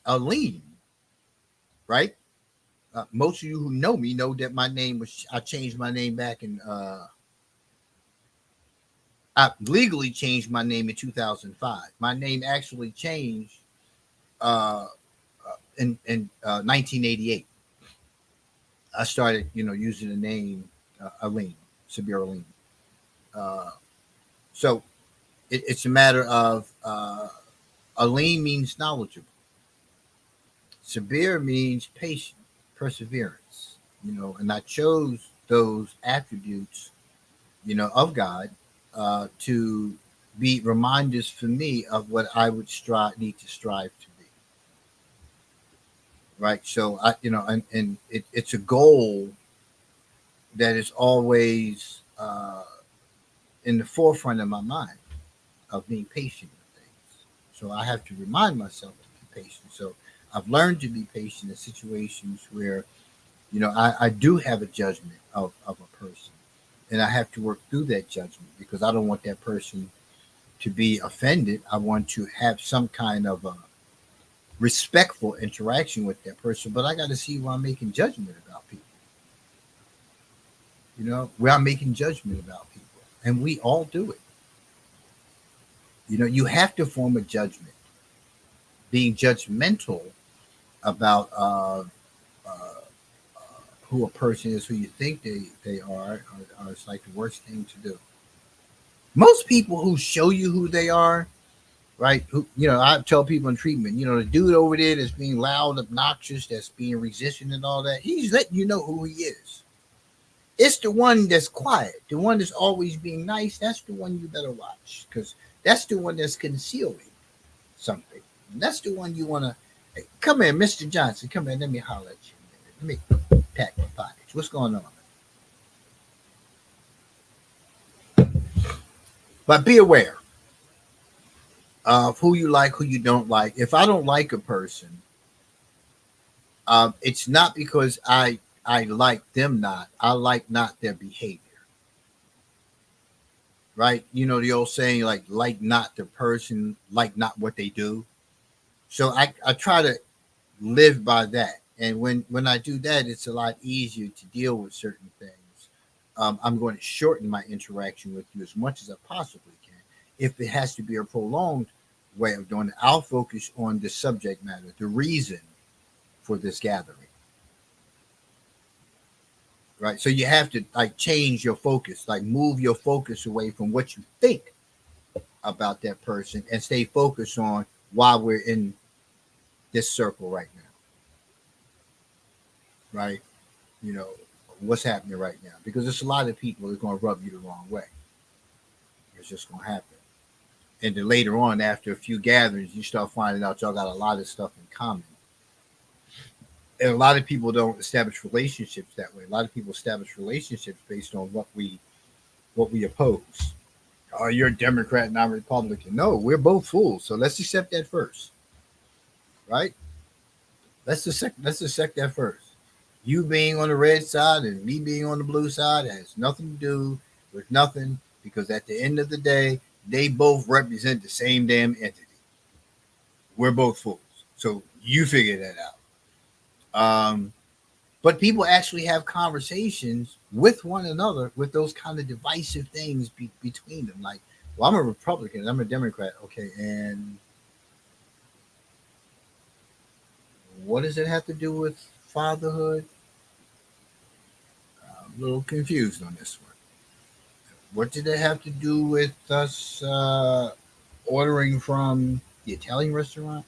Aline, right? Most of you who know me know that my name was I changed my name back in I legally changed my name in 2005. My name actually changed uh, in 1988. I started, using the name Aline, Sabir Aline. Uh, so it's a matter of Aline means knowledgeable. Sabir means patient, perseverance. And I chose those attributes, of God to be reminders for me of what I would need to strive to be. Right. So it's a goal that is always in the forefront of my mind of being patient with things. So I have to remind myself to be patient. So I've learned to be patient in situations where, I do have a judgment of a person. And I have to work through that judgment because I don't want that person to be offended. I want to have some kind of a respectful interaction with that person, but I got to see where I'm making judgment about people. Where I'm making judgment about people, and we all do it. You have to form a judgment. Being judgmental about who a person is, who you think they are it's like the worst thing to do. Most people who show you who they are, right? I tell people in treatment, the dude over there that's being loud, obnoxious, that's being resistant and all that, he's letting you know who he is. It's the one that's quiet, the one that's always being nice. That's the one you better watch because that's the one that's concealing something. And that's the one you want to. Hey, come here, Mr. Johnson. Come here. Let me holler at you. Let me pack my pockets. What's going on? But be aware of who you like, who you don't like. If I don't like a person, it's not because I like them not. I like not their behavior. Right? The old saying like not the person, like not what they do. So I try to live by that. And when I do that, it's a lot easier to deal with certain things. I'm going to shorten my interaction with you as much as I possibly can. If it has to be a prolonged way of doing it, I'll focus on the subject matter, the reason for this gathering. Right. So you have to change your focus, move your focus away from what you think about that person and stay focused on why we're in this circle right now. Right. What's happening right now, because there's a lot of people that are going to rub you the wrong way. It's just going to happen. And then later on, after a few gatherings, you start finding out y'all got a lot of stuff in common. And a lot of people don't establish relationships that way. A lot of people establish relationships based on what we oppose. Oh, you're a Democrat and I'm a Republican. No, we're both fools. So let's accept that first. Right? Let's accept that first. You being on the red side and me being on the blue side has nothing to do with nothing, because at the end of the day, they both represent the same damn entity. We're both fools. So you figure that out. But people actually have conversations with one another with those kind of divisive things between them. Like, Well, I'm a Republican. I'm a Democrat. Okay, and what does it have to do with fatherhood? I'm a little confused on this one. What did it have to do with us ordering from the Italian restaurant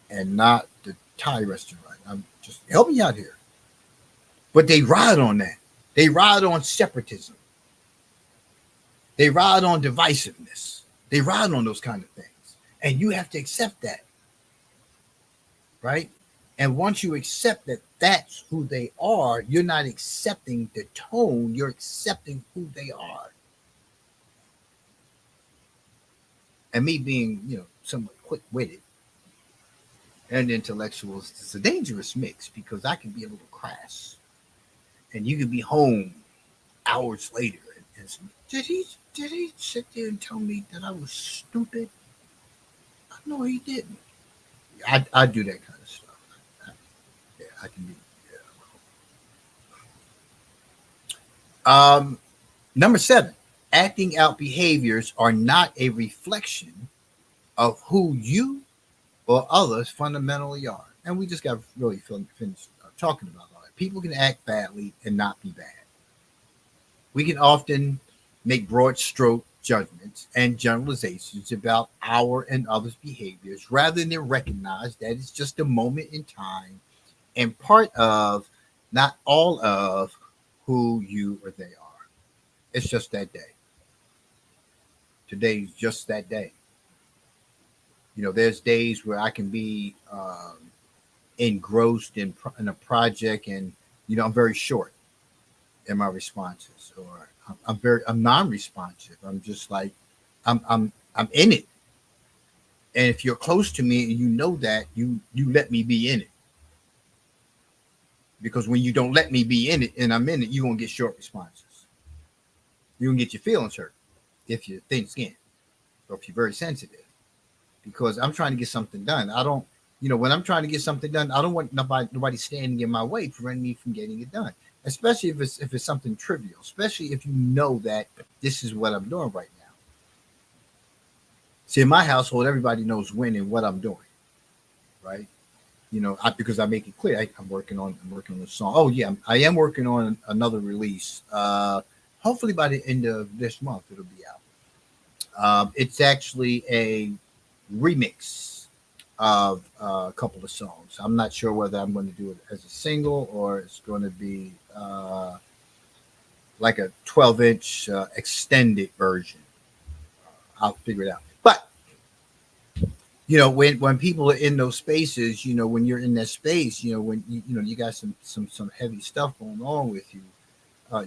and not the Thai restaurant? I'm just help me out here. But they ride on that. They ride on separatism. They ride on divisiveness. They ride on those kind of things. And you have to accept that, right? And once you accept that that's who they are, you're not accepting the tone, you're accepting who they are. And me being, somewhat quick witted and intellectual, it's a dangerous mix because I can be a little crass. And you can be home hours later and did he sit there and tell me that I was stupid? No, he didn't. I do that kind of stuff. Yeah, I can be. Yeah. Number 7, acting out behaviors are not a reflection of who you or others fundamentally are. And we just got really finished talking about all that. People can act badly and not be bad. We can often make broad stroke judgments and generalizations about our and others' behaviors rather than recognize that it's just a moment in time and part of, not all of, who you or they are. It's just that day. Today's just that day. There's days where I can be engrossed in a project, and I'm very short in my responses, or I'm non-responsive. I'm just like I'm in it. And if you're close to me and you know that, you let me be in it. Because when you don't let me be in it and I'm in it, you're gonna get short responses. You're gonna get your feelings hurt if you're thin skinned or if you're very sensitive. Because I'm trying to get something done. I don't, when I'm trying to get something done, I don't want nobody standing in my way, preventing me from getting it done. Especially if it's something trivial. Especially if you know that this is what I'm doing right now. See, in my household, everybody knows when and what I'm doing, right? Because I make it clear I'm working on a song. Oh yeah, I am working on another release. Hopefully by the end of this month it'll be out. It's actually a remix of a couple of songs. I'm not sure whether I'm going to do it as a single or it's going to be like a 12-inch extended version. I'll figure it out. But when people are in those spaces, when you're in that space, when you got some heavy stuff going on with you,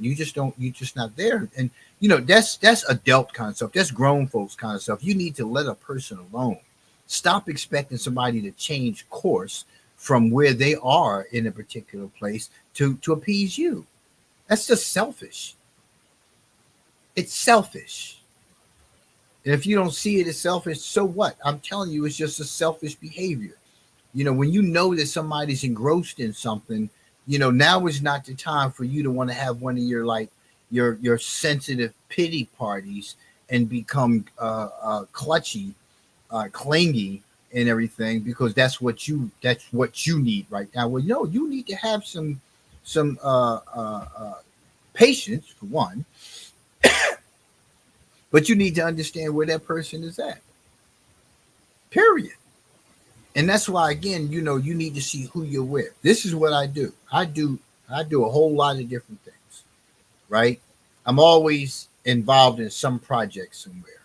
you're just not there. And that's adult kind of stuff. That's grown folks kind of stuff. You need to let a person alone. Stop expecting somebody to change course from where they are in a particular place to appease you. That's just selfish. It's selfish. And if you don't see it as selfish, so what? I'm telling you, it's just a selfish behavior. When you know that somebody's engrossed in something, now is not the time for you to want to have one of your your sensitive pity parties and become clutchy, clingy, and everything, because that's what you need right now. Well, you need to have some patience for one, but you need to understand where that person is at. Period. And that's why, again, you need to see who you're with. This is what I do. I do a whole lot of different things, right? I'm always involved in some project somewhere.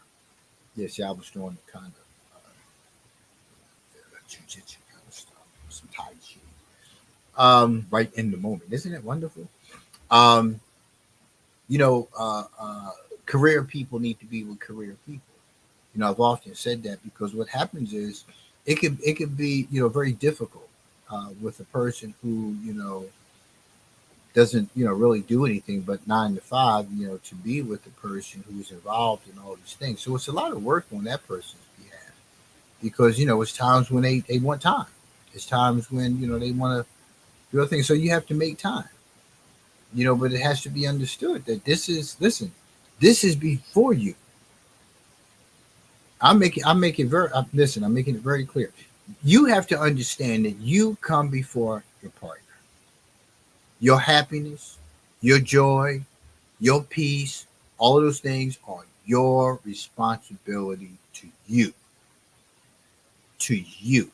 Yes, I was doing the kind of jiu-jitsu kind of stuff, some Tai Chi, right in the moment. Isn't it wonderful? Um, career people need to be with career people. I've often said that because what happens is it could be very difficult with a person who doesn't really do anything but 9 to 5 to be with a person who's involved in all these things. So it's a lot of work on that person's behalf because it's times when they want time. It's times when they want to do other things. So you have to make time. But it has to be understood that this is before you. I'm making it very clear. You have to understand that you come before your partner. Your happiness, your joy, your peace, all of those things are your responsibility to you. To you.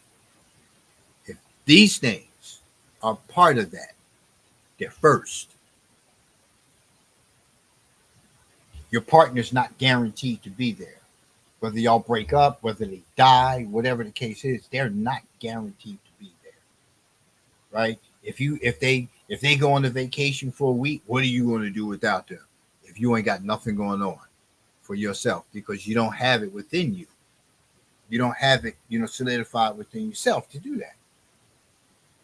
If these things are part of that, they're first. Your partner's not guaranteed to be there. Whether y'all break up, whether they die, whatever the case is, they're not guaranteed to be there. Right? If they go on a vacation for a week, what are you going to do without them? If you ain't got nothing going on for yourself because you don't have it within you. You don't have it, solidified within yourself to do that.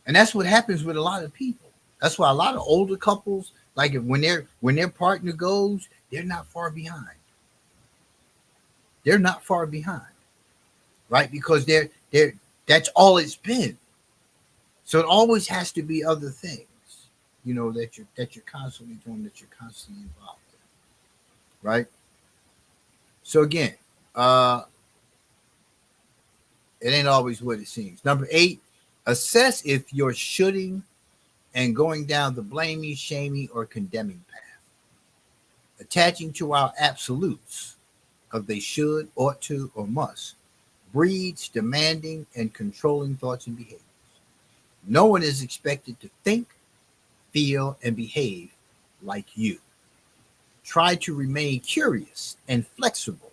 And that's what happens with a lot of people. That's why a lot of older couples, like when their partner goes, they're not far behind. They're not far behind, right? Because they're that's all it's been. So it always has to be other things, that you're constantly doing, that you're constantly involved in, right? So again, it ain't always what it seems. Number 8, assess if you're shoulding and going down the blaming, shaming, or condemning path, attaching to our absolutes of they should, ought to, or must, breeds demanding and controlling thoughts and behaviors. No one is expected to think, feel, and behave like you. Try to remain curious and flexible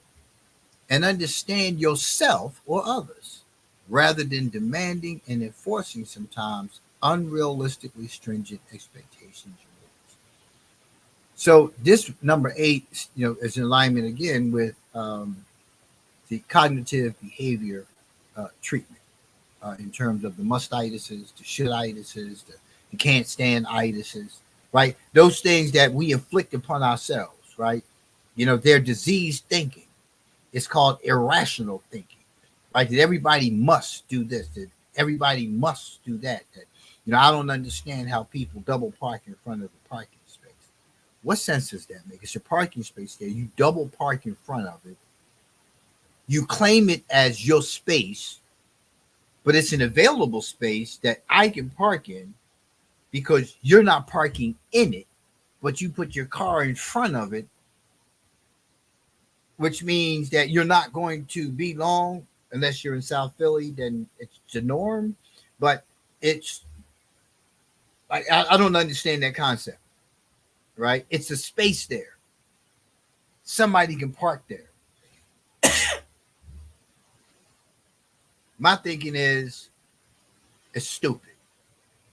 and understand yourself or others rather than demanding and enforcing sometimes unrealistically stringent expectations and rules. So this number 8, is in alignment again with the cognitive behavior treatment in terms of the must-itises, the should-itises, the you can't stand itises, right? Those things that we inflict upon ourselves, right? They're diseased thinking. It's called irrational thinking, right? That everybody must do this, that everybody must do that. That I don't understand how people double park in front of the parking space. What sense does that make? It's a parking space there. You double park in front of it. You claim it as your space, but it's an available space that I can park in because you're not parking in it, but you put your car in front of it, which means that you're not going to be long unless you're in South Philly, then it's the norm. But it's I don't understand that concept, right? It's a space there. Somebody can park there. My thinking is it's stupid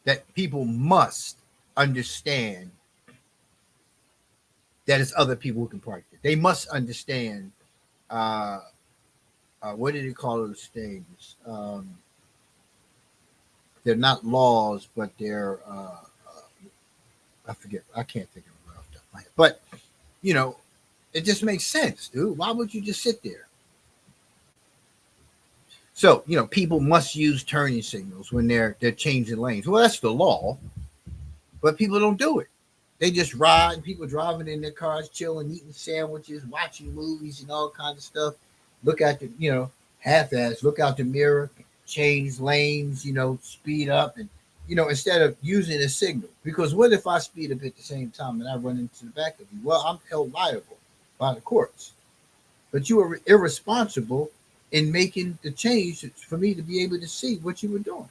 that people must understand that it's other people who can park there. They must understand what do they call those things? They're not laws, but they're I forget. I can't think of it off the top of my head. But it just makes sense, dude. Why would you just sit there? So people must use turning signals when they're changing lanes. Well, that's the law, but people don't do it. They just ride. People driving in their cars, chilling, eating sandwiches, watching movies, and all kinds of stuff. Look at the half-ass. Look out the mirror, change lanes. Speed up, and instead of using a signal. Because what if I speed up at the same time and I run into the back of you? Well, I'm held liable by the courts. But you were irresponsible in making the change for me to be able to see what you were doing,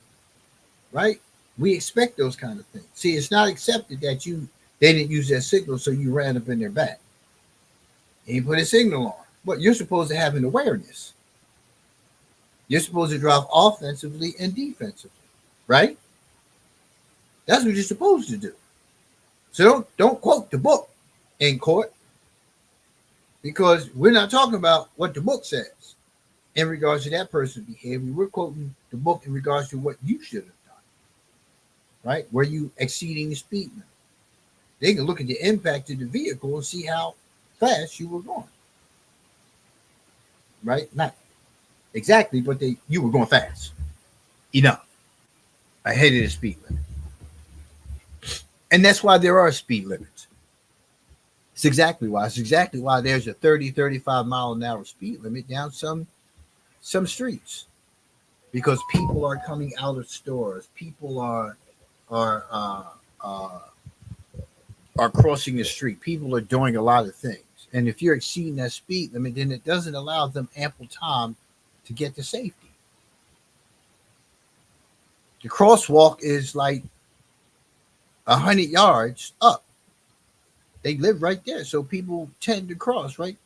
right? We expect those kind of things. See, it's not accepted that they didn't use that signal, so you ran up in their back. And you put a signal on. But you're supposed to have an awareness. You're supposed to drive offensively and defensively, right? That's what you're supposed to do. So don't quote the book in court, because we're not talking about what the book says in regards to that person's behavior. We're quoting the book in regards to what you should have done, right? Were you exceeding the speed limit? They can look at the impact of the vehicle and see how fast you were going, right? Not exactly, but you were going fast enough ahead of the speed limit. And that's why there are speed limits. It's exactly why. It's exactly why there's a 30, 35 mile an hour speed limit down some streets, because people are coming out of stores. People are uh, are crossing the street. People are doing a lot of things. And if you're exceeding that speed limit, then it doesn't allow them ample time to get to safety. The crosswalk is like 100 yards up. They live right there, so people tend to cross. Right,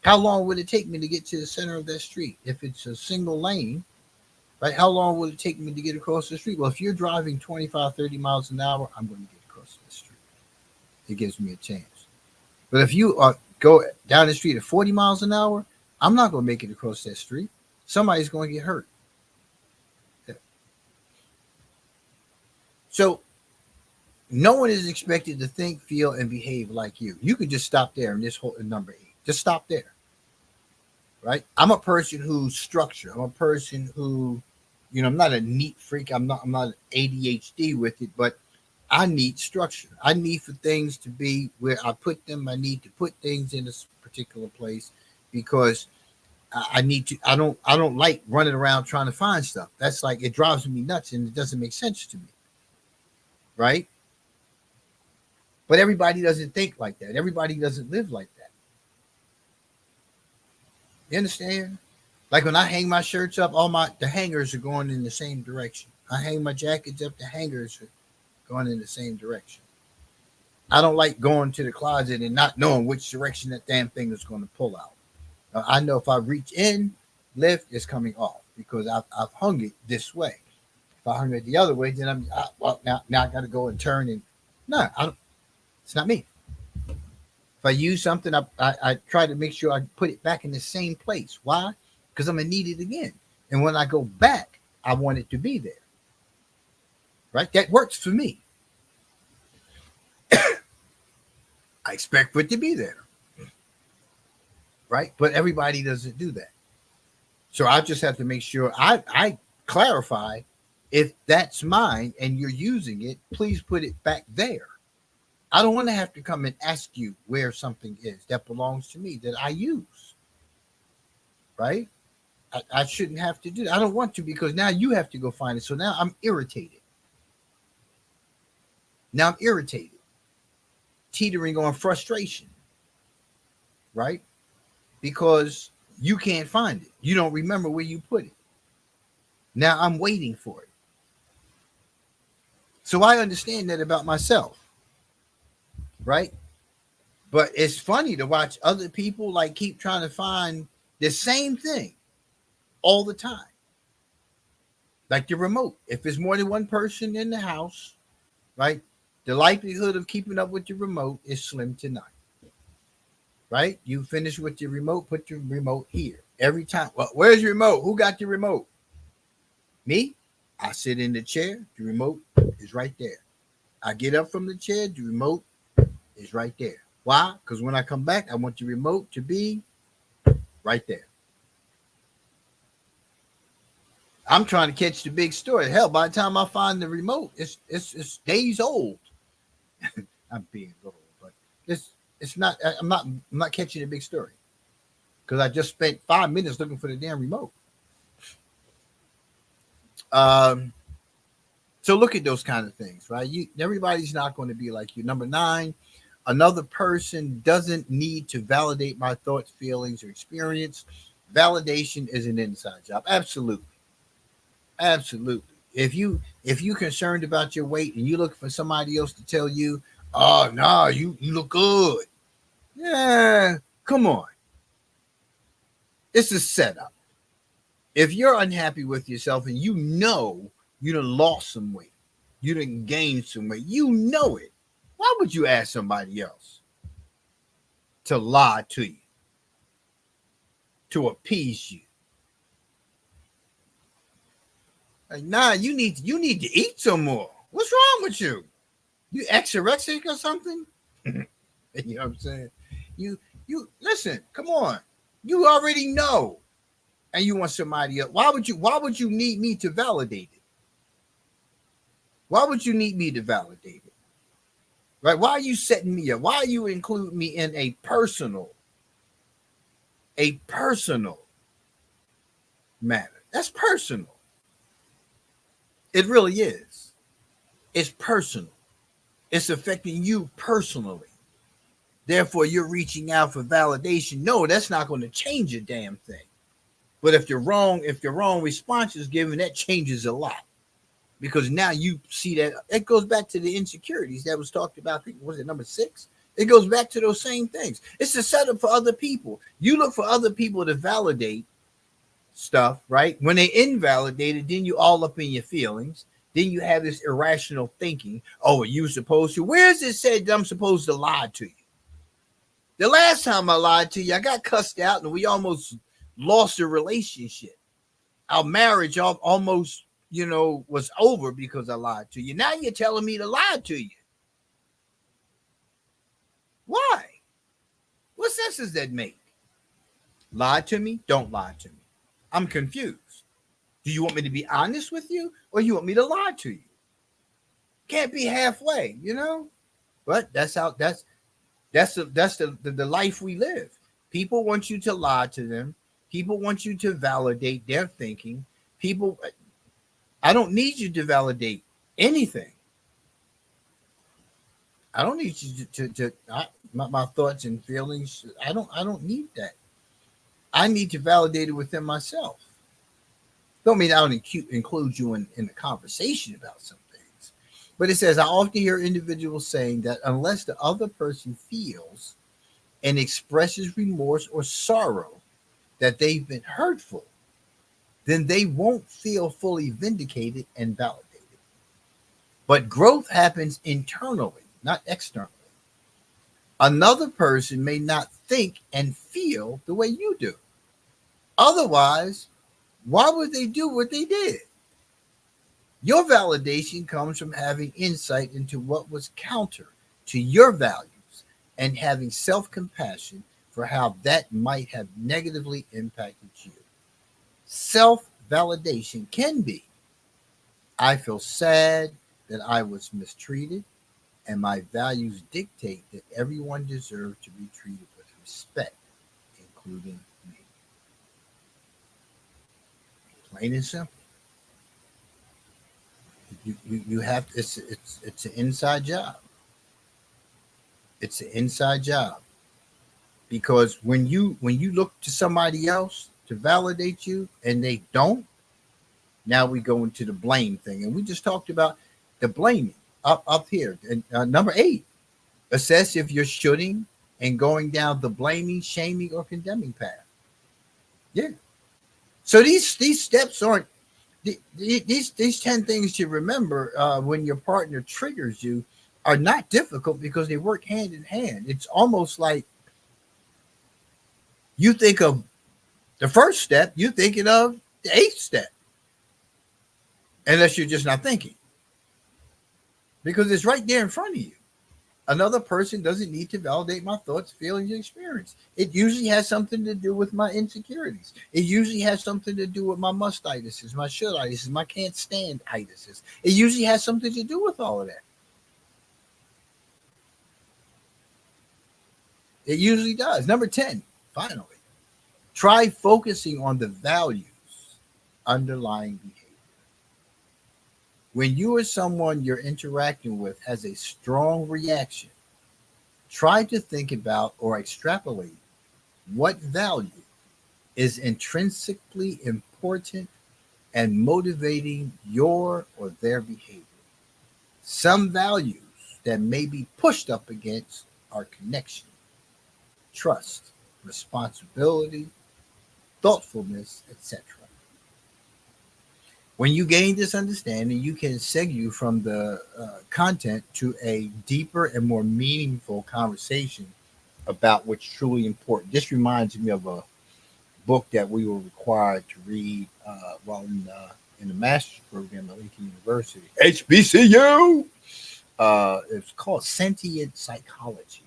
how long would it take me to get to the center of that street if it's a single lane? Right, how long would it take me to get across the street? Well, if you're driving 25, 30 miles an hour, I'm going to get across the street. It gives me a chance. But if you go down the street at 40 miles an hour, I'm not going to make it across that street. Somebody's going to get hurt. So no one is expected to think, feel, and behave like you. You could just stop there in this whole number 8. Just stop there. Right? I'm a person who's structured. I'm a person who, I'm not a neat freak. I'm not ADHD with it, but I need structure. I need for things to be where I put them. I need to put things in a particular place because I need to. I don't like running around trying to find stuff. That's like, it drives me nuts and it doesn't make sense to me. Right? But everybody doesn't think like that. Everybody doesn't live like that. You understand? Like when I hang my shirts up, the hangers are going in the same direction. I hang my jackets up, the hangers are going in the same direction. I don't like going to the closet and not knowing which direction that damn thing is going to pull out. I know if I reach in, lift, it's coming off because I've hung it this way. If I hung it the other way, then now I got to go and turn and no, I don't. It's not me. If I use something, I try to make sure I put it back in the same place. Why? Because I'm gonna need it again. And when I go back, I want it to be there. Right? That works for me. I expect for it to be there. Right? But everybody doesn't do that. So I just have to make sure I clarify, if that's mine and you're using it, please put it back there. I don't want to have to come and ask you where something is that belongs to me that I use. Right? I shouldn't have to do that. I don't want to, because now you have to go find it. So now I'm irritated. Teetering on frustration. Right? Because you can't find it. You don't remember where you put it. Now I'm waiting for it. So I understand that about myself. Right? But it's funny to watch other people like keep trying to find the same thing all the time. Like the remote. If there's more than one person in the house, right, the likelihood of keeping up with your remote is slim to none. Right? You finish with your remote, put your remote here. Every time. Well, where's your remote? Who got your remote? Me? I sit in the chair. The remote is right there. I get up from the chair. The remote is right there. Why? Because when I come back, I want the remote to be right there. I'm trying to catch the big story. Hell, by the time I find the remote, it's days old. I'm being little, but it's not. I'm not catching the big story because I just spent 5 minutes looking for the damn remote. So look at those kind of things, right? Everybody's not going to be like you. Number 9, another person doesn't need to validate my thoughts, feelings, or experience. Validation is an inside job. Absolutely. If you concerned about your weight and you look for somebody else to tell you, oh no, you look good. Yeah, come on. It's a setup. If you're unhappy with yourself and you know you done lost some weight, you done gained some weight, you know it, why would you ask somebody else to lie to you, to appease you? Like, nah, you need to eat some more. What's wrong with you? You anorexic or something? You know what I'm saying? You listen, come on. You already know. And you want somebody else. Why would you need me to validate it? Why would you need me to validate it? Right? Why are you setting me up? Why are you including me in a personal matter? That's personal. It really is. It's personal. It's affecting you personally. Therefore, you're reaching out for validation. No, that's not going to change a damn thing. But if the wrong response is given, that changes a lot. Because now you see that it goes back to the insecurities that was talked about. I think was it number 6? It goes back to those same things. It's a setup for other people. You look for other people to validate stuff, right? When they invalidate it, then you all up in your feelings. Then you have this irrational thinking. Oh, are you supposed to? Where is it said that I'm supposed to lie to you? The last time I lied to you, I got cussed out and we almost lost a relationship. Our marriage almost, was over because I lied to you. Now you're telling me to lie to you. Why? What sense does that make? Lie to me? Don't lie to me. I'm confused. Do you want me to be honest with you or you want me to lie to you? Can't be halfway, But that's the life we live. People want you to lie to them. People want you to validate their thinking. People, I don't need you to validate anything. I don't need you my thoughts and feelings. I don't need that. I need to validate it within myself. Don't mean I don't include you in the conversation about some things. But it says, I often hear individuals saying that unless the other person feels and expresses remorse or sorrow that they've been hurtful, then they won't feel fully vindicated and validated. But growth happens internally, not externally. Another person may not think and feel the way you do. Otherwise, why would they do what they did? Your validation comes from having insight into what was counter to your values and having self compassion for how that might have negatively impacted you. Self validation can be: I feel sad that I was mistreated, and my values dictate that everyone deserves to be treated with respect, including me. Plain and simple. You have it's an inside job. It's an inside job because when you look to somebody else to validate you and they don't, now we go into the blame thing, and we just talked about the blaming up here. And number 8, assess if you're shooting and going down the blaming, shaming, or condemning path. Yeah. So these steps aren't these 10 things to remember when your partner triggers you are not difficult because they work hand in hand. It's almost like you think of the first step, you're thinking of the 8th step, unless you're just not thinking because it's right there in front of you. Another person doesn't need to validate my thoughts, feelings, and experience. It usually has something to do with my insecurities. It usually has something to do with my mustitis, my shoulditis, my can't stand itises. It usually has something to do with all of that. It usually does. Number 10, finally, try focusing on the values underlying behavior. When you or someone you're interacting with has a strong reaction, try to think about or extrapolate what value is intrinsically important and motivating your or their behavior. Some values that may be pushed up against are connection, trust, responsibility, thoughtfulness, etc. When you gain this understanding, you can segue from the content to a deeper and more meaningful conversation about what's truly important. This reminds me of a book that we were required to read while in the master's program at Lincoln University, HBCU. It's called Sentient Psychology,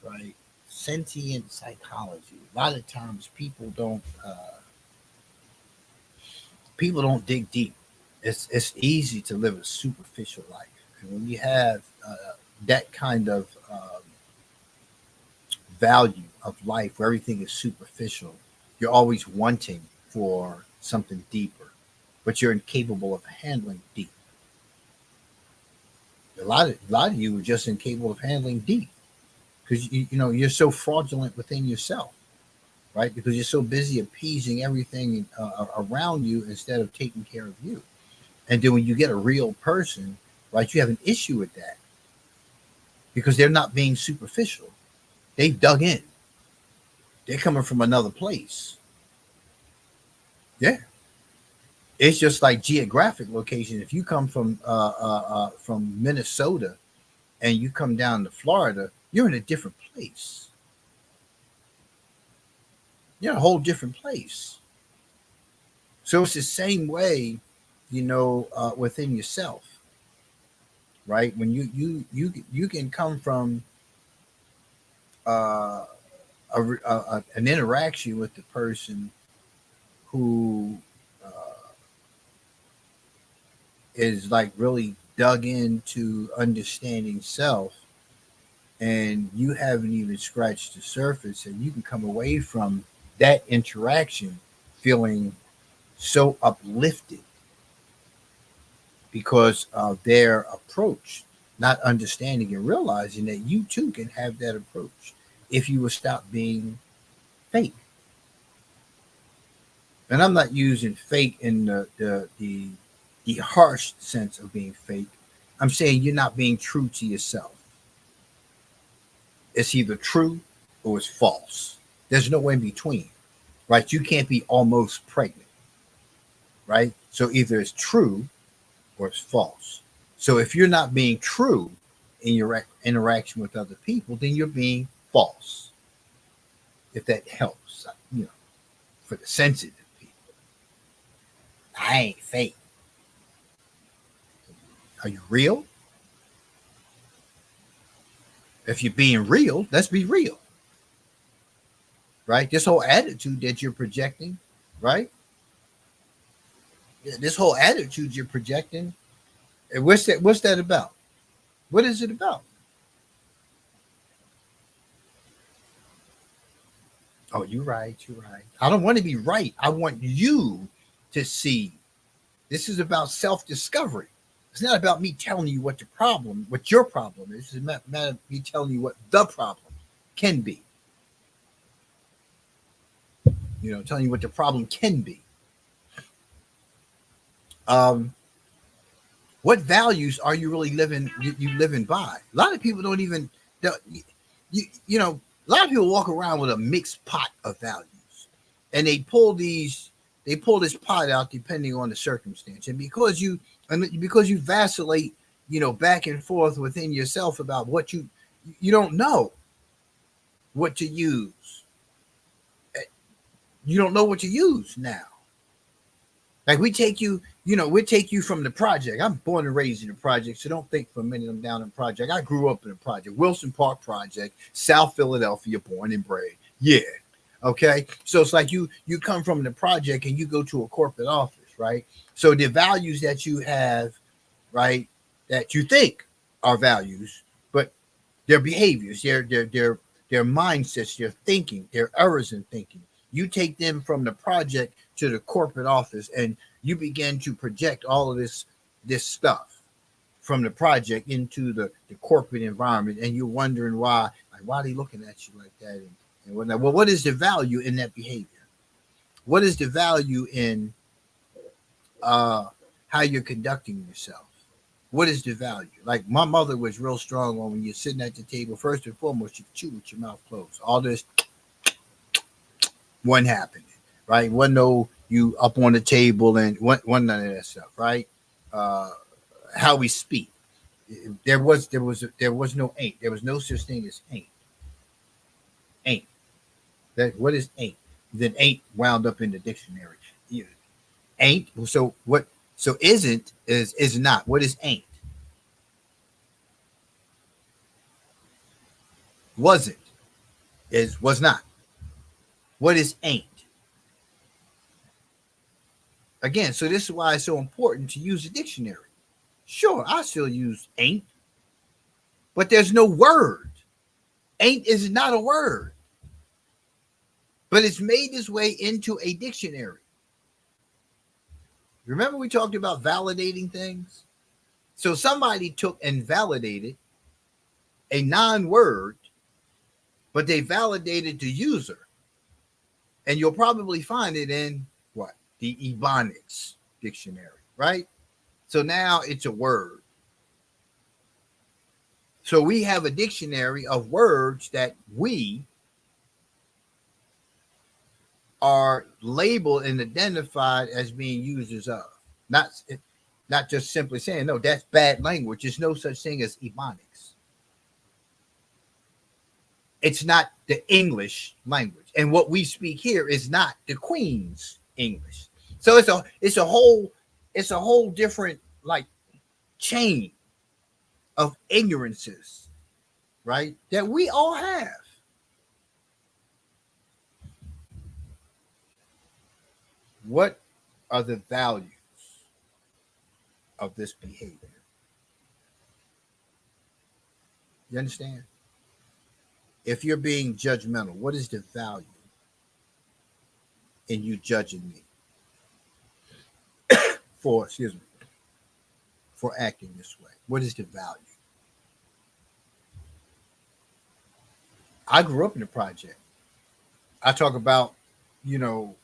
right? Sentient psychology. A lot of times people don't dig deep. It's easy to live a superficial life, and when you have that kind of value of life where everything is superficial, you're always wanting for something deeper, but you're incapable of handling deep. A lot of you are just incapable of handling deep because you're so fraudulent within yourself, right? Because you're so busy appeasing everything around you instead of taking care of you. And then when you get a real person, right, you have an issue with that because they're not being superficial. They've dug in. They're coming from another place. Yeah. It's just like geographic location. If you come from Minnesota and you come down to Florida, you're in a different place. You're in a whole different place. So it's the same way, within yourself, right? When you can come from uh, an interaction with the person who uh, is like really dug into understanding self, and you haven't even scratched the surface, and you can come away from that interaction feeling so uplifted because of their approach, not understanding and realizing that you too can have that approach if you will stop being fake. And I'm not using fake in the harsh sense of being fake. I'm saying you're not being true to yourself. It's either true or it's false. There's no in between, right? You can't be almost pregnant, right? So either it's true or it's false. So if you're not being true in your interaction with other people, then you're being false. If that helps, for the sensitive people, I ain't fake. Are you real? If you're being real, let's be real, right? This whole attitude that you're projecting, right? This whole attitude you're projecting, what's that? What's that about? What is it about? Oh, you're right. You're right. I don't want to be right. I want you to see. This is about self-discovery. It's not about me telling you what your problem is. It's about me telling you what the problem can be. Telling you what the problem can be. Um, what values are you really living? You living by? A lot of people don't even. A lot of people walk around with a mixed pot of values, and they pull this pot out depending on the circumstance, and because you vacillate, back and forth within yourself about what you don't know what to use. You don't know what to use now. Like we take you from the project. I'm born and raised in the project, so don't think for a minute I'm down in the project. I grew up in the project, Wilson Park Project, South Philadelphia, born and bred. Yeah. Okay. So it's like you come from the project and you go to a corporate office, right? So the values that you have, right, that you think are values, but their behaviors, their mindsets, their thinking, their errors in thinking. You take them from the project to the corporate office, and you begin to project all of this stuff from the project into the corporate environment, and you're wondering why are they looking at you like that and whatnot. Well, what is the value in that behavior? What is the value in how you're conducting yourself? What is the value? Like my mother was real strong on when you're sitting at the table, first and foremost, you chew with your mouth closed. All this wasn't happening, right? Wasn't no you up on the table and one none of that stuff, right? Uh, how we speak. There was no ain't. There was no such thing as ain't. Ain't. That what is ain't? Then ain't wound up in the dictionary. You, ain't. So what? So isn't is not. What is ain't? Wasn't is was not. What is ain't? Again, so this is why it's so important to use a dictionary. Sure, I still use ain't, but there's no word. Ain't is not a word, but it's made its way into a dictionary. Remember we talked about validating things? So somebody took and validated a non-word, but they validated the user. And you'll probably find it in what? The Ebonics dictionary, right? So now it's a word. So we have a dictionary of words that we are labeled and identified as being users of. Not just simply saying, no, that's bad language. There's no such thing as Ebonics. It's not the English language. And what we speak here is not the Queen's English. So it's a whole different like chain of ignorances, right? That we all have. What are the values of this behavior? You understand? If you're being judgmental, what is the value in you judging me for acting this way? What is the value? I grew up in the project. I talk about, you know,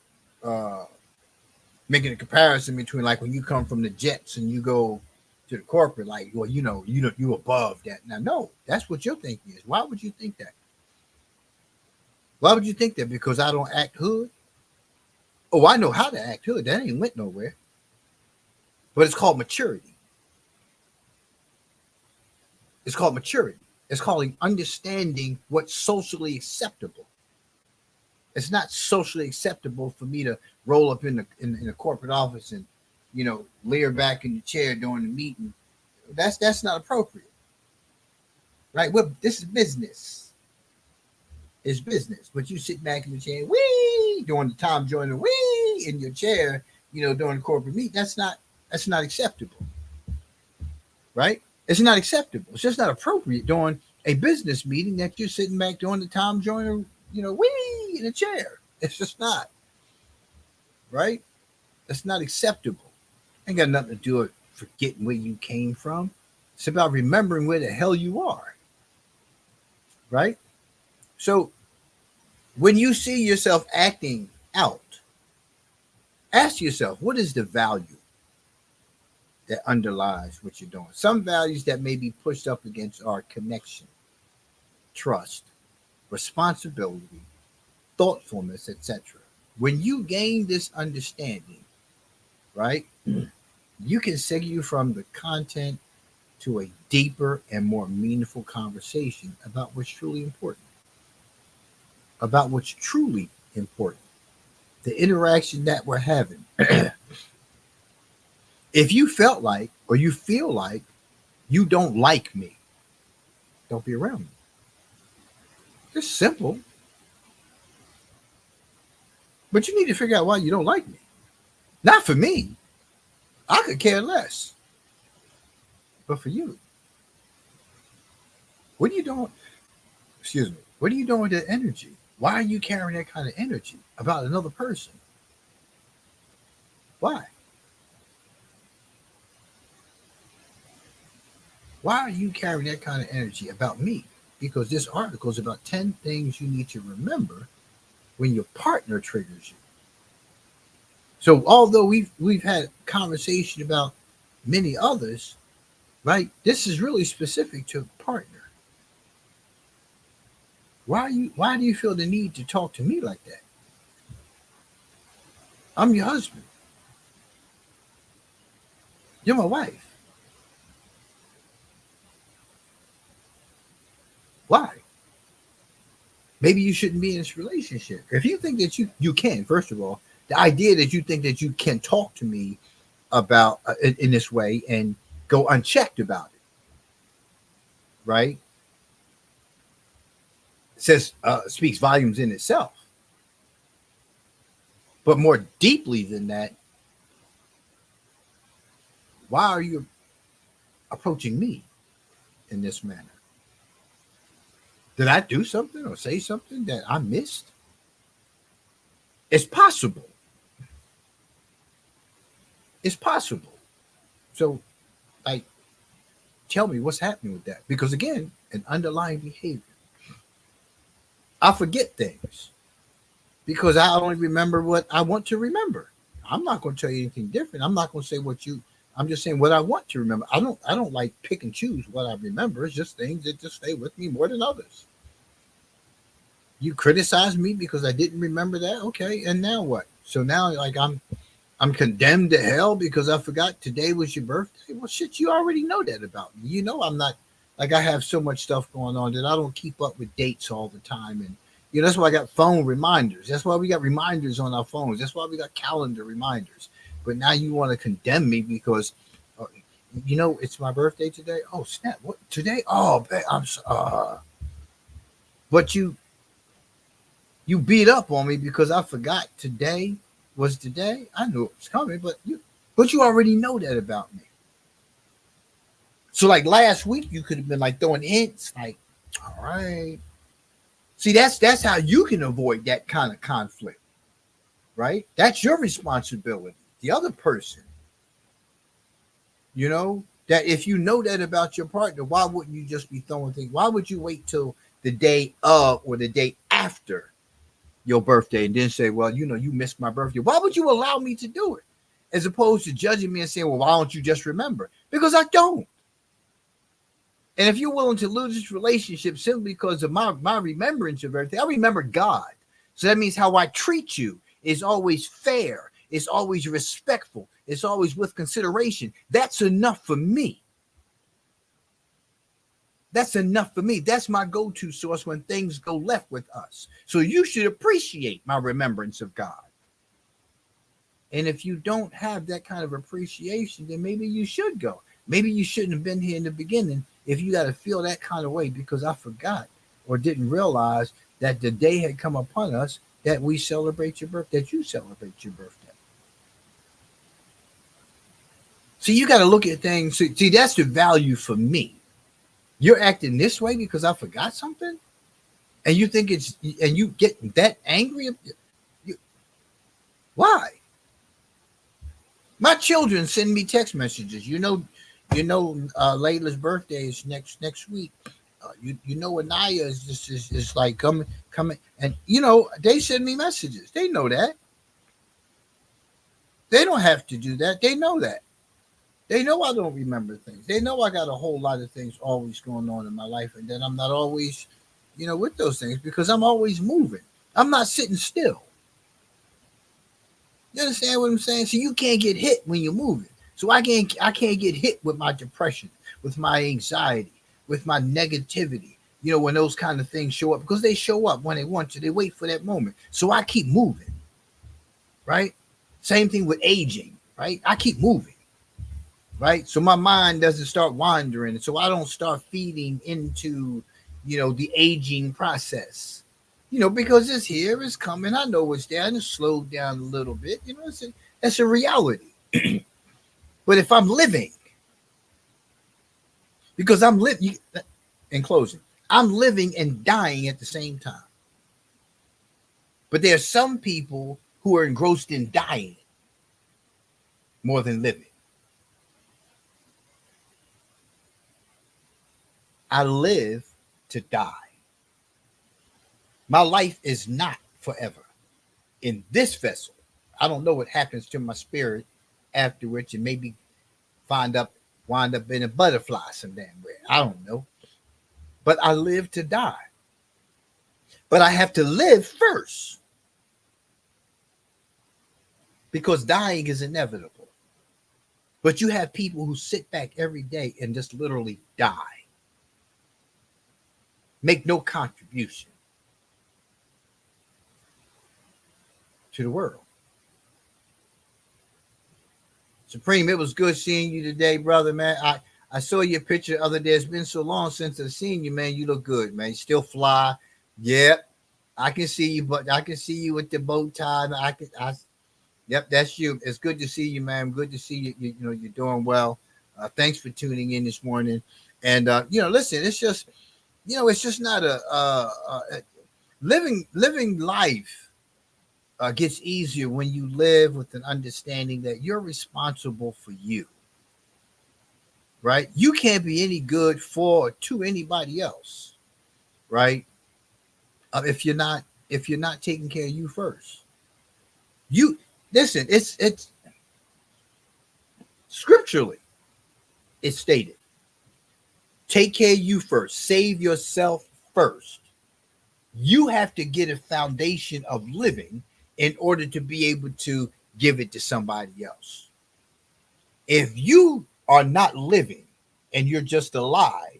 making a comparison between like when you come from the jets and you go to the corporate, like, well, you above that. Now, no, that's what your thinking is. Why would you think that? Why would you think that? Because I don't act hood? Oh, I know how to act hood. That ain't went nowhere. But it's called maturity. It's called maturity. It's called understanding what's socially acceptable. It's not socially acceptable for me to roll up in the corporate office and, leer back in the chair during the meeting. That's not appropriate, right? This is business. It's business. But you sit back in the chair, wee, during the Tom Joyner, wee, in your chair, during the corporate meet. That's not acceptable, right? It's not acceptable. It's just not appropriate during a business meeting that you're sitting back doing the Tom Joyner, wee, in a chair. It's just not, right? It's not acceptable. Ain't got nothing to do with forgetting where you came from. It's about remembering where the hell you are, right? So when you see yourself acting out, ask yourself, what is the value that underlies what you're doing? Some values that may be pushed up against are connection, trust, responsibility, thoughtfulness, etc. When you gain this understanding, right, you can segue from the content to a deeper and more meaningful conversation about what's truly important. About what's truly important. The interaction that we're having. If you felt like or you feel like you don't like me, don't be around me. It's simple. But you need to figure out why you don't like me. Not for me. I could care less. But for you. What are you doing? Excuse me. What are you doing with that energy? Why are you carrying that kind of energy about another person? Why? Why are you carrying that kind of energy about me? Because this article is about 10 things you need to remember when your partner triggers you. So although we've had conversation about many others, right? This is really specific to a partner. Why do you feel the need to talk to me like that? I'm your husband. You're my wife. Why? Maybe you shouldn't be in this relationship. If you think that you can, first of all, the idea that you think that you can talk to me about in this way and go unchecked about it, right? Says speaks volumes in itself. But more deeply than that, why are you approaching me in this manner? Did I do something or say something that I missed? It's possible. It's possible. So, like, tell me what's happening with that. Because again, an underlying behavior. I forget things because I only remember what I want to remember. I'm not going to tell you anything different. I'm not going to say what you. I'm just saying what I want to remember. I don't like pick and choose what I remember. It's just things that just stay with me more than others. You criticize me because I didn't remember that. Okay, and now what? So now like I'm condemned to hell because I forgot today was your birthday. Well, shit, you already know that about me. You know I'm not like I have so much stuff going on that I don't keep up with dates all the time, and that's why I got phone reminders. That's why we got reminders on our phones. That's why we got calendar reminders. But now you want to condemn me because uh, it's my birthday today. Oh snap! What today? Oh, I'm so, but you beat up on me because I forgot today was the day. I knew it was coming, but you already know that about me. So like last week, you could have been like throwing hints, like, all right. See, that's how you can avoid that kind of conflict, right? That's your responsibility. The other person, that if you know that about your partner, why wouldn't you just be throwing things? Why would you wait till the day of or the day after your birthday and then say, well, you missed my birthday? Why would you allow me to do it? As opposed to judging me and saying, well, why don't you just remember? Because I don't. And if you're willing to lose this relationship simply because of my remembrance of everything, I remember God. So that means how I treat you is always fair. It's always respectful. It's always with consideration. That's enough for me. That's enough for me. That's my go-to source when things go left with us. So you should appreciate my remembrance of God. And if you don't have that kind of appreciation, then maybe you should go. Maybe you shouldn't have been here in the beginning if you got to feel that kind of way because I forgot or didn't realize that the day had come upon us that we celebrate your birthday, that you celebrate your birthday. So you got to look at things. See, that's the value for me. You're acting this way because I forgot something, and you think and you get that angry. Why? My children send me text messages. Layla's birthday is next week. Anaya is like coming, and they send me messages. They know that. They don't have to do that. They know that. They know I don't remember things. They know I got a whole lot of things always going on in my life, and that I'm not always, with those things because I'm always moving. I'm not sitting still. You understand what I'm saying? So you can't get hit when you're moving. So I can't get hit with my depression, with my anxiety, with my negativity. When those kind of things show up, because they show up when they want to. They wait for that moment. So I keep moving. Right? Same thing with aging, right? I keep moving. Right? So my mind doesn't start wandering. So I don't start feeding into, the aging process. Because it's here, it's coming. I know it's there, and it's slowed down a little bit. It's a reality. But if I'm living, because I'm living, in closing, I'm living and dying at the same time. But there are some people who are engrossed in dying more than living. I live to die. My life is not forever in this vessel. I don't know what happens to my spirit afterwards, and maybe wind up in a butterfly some damn way. I don't know. But I live to die. But I have to live first. Because dying is inevitable. But you have people who sit back every day and just literally die. Make no contribution to the world. Supreme, it was good seeing you today, brother, man. I saw your picture the other day. It's been so long since I've seen you, man. You look good, man. You still fly. Yep. I can see you, but I can see you with the bow tie. Yep, that's you. It's good to see you, man. Good to see you. You're doing well. Thanks for tuning in this morning. And listen, it's just It's just not living life gets easier when you live with an understanding that you're responsible for you, right? You can't be any good for or to anybody else, right? If you're not taking care of you first. You listen. It's scripturally it's stated. Take care of you first. Save yourself first. You have to get a foundation of living in order to be able to give it to somebody else. If you are not living and you're just alive,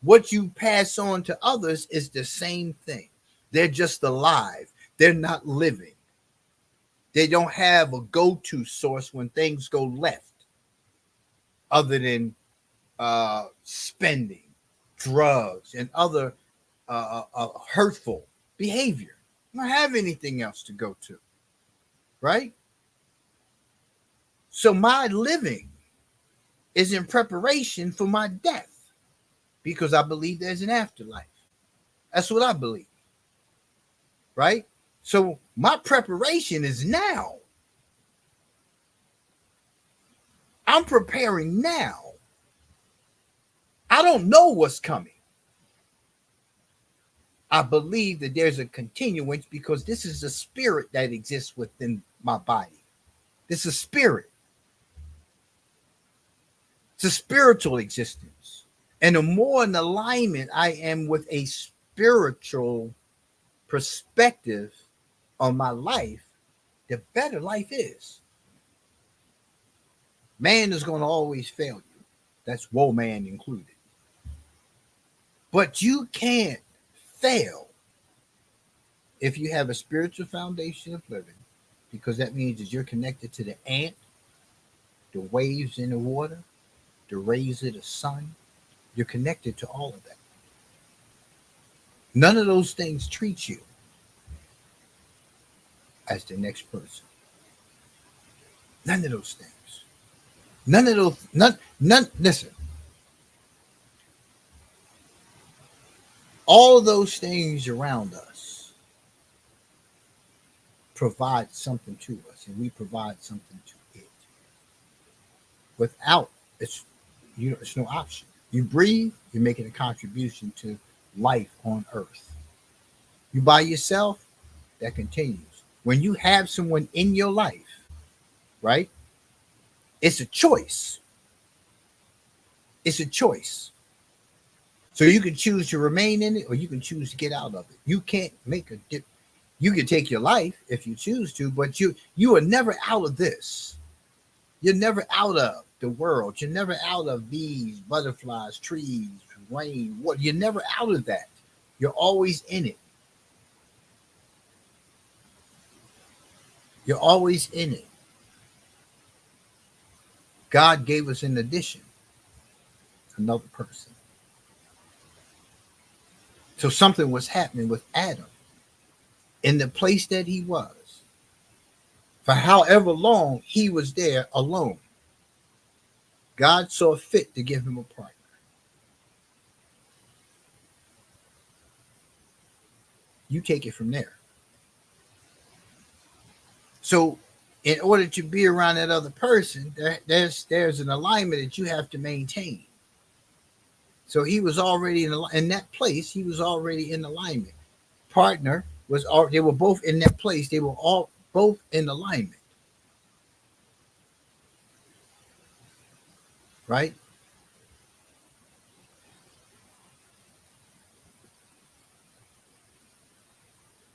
what you pass on to others is the same thing. They're just alive, they're not living. They don't have a go to source when things go left other than spending, drugs, and other hurtful behavior. I don't have anything else to go to, right? So my living is in preparation for my death because I believe there's an afterlife. That's what I believe, right? So my preparation is now. I'm preparing now. I don't know what's coming. I believe that there's a continuance because this is a spirit that exists within my body. This is spirit. It's a spiritual existence. And the more in alignment I am with a spiritual perspective on my life, the better life is. Man is going to always fail you. That's woe man included. But you can't fail if you have a spiritual foundation of living, because that means that you're connected to the ant, the waves in the water, the rays of the sun. You're connected to all of that. None of those things treat you as the next person. None of those things. None of those, none, listen, all of those things around us provide something to us, and we provide something to it. Without it's no option. You breathe, you're making a contribution to life on earth. You by yourself, that continues. When you have someone in your life, right? It's a choice. It's a choice. So you can choose to remain in it or you can choose to get out of it. You can't make a dip. You can take your life if you choose to, but you are never out of this. You're never out of the world. You're never out of bees, butterflies, trees, rain, water. You're never out of that. You're always in it. You're always in it. God gave us in addition another person. So something was happening with Adam in the place that he was. For however long he was there alone, God saw fit to give him a partner. You take it from there. So, in order to be around that other person, there's an alignment that you have to maintain. So he was already in that place. He was already in alignment. Partner was all. They were both in that place. They were all both in alignment. Right.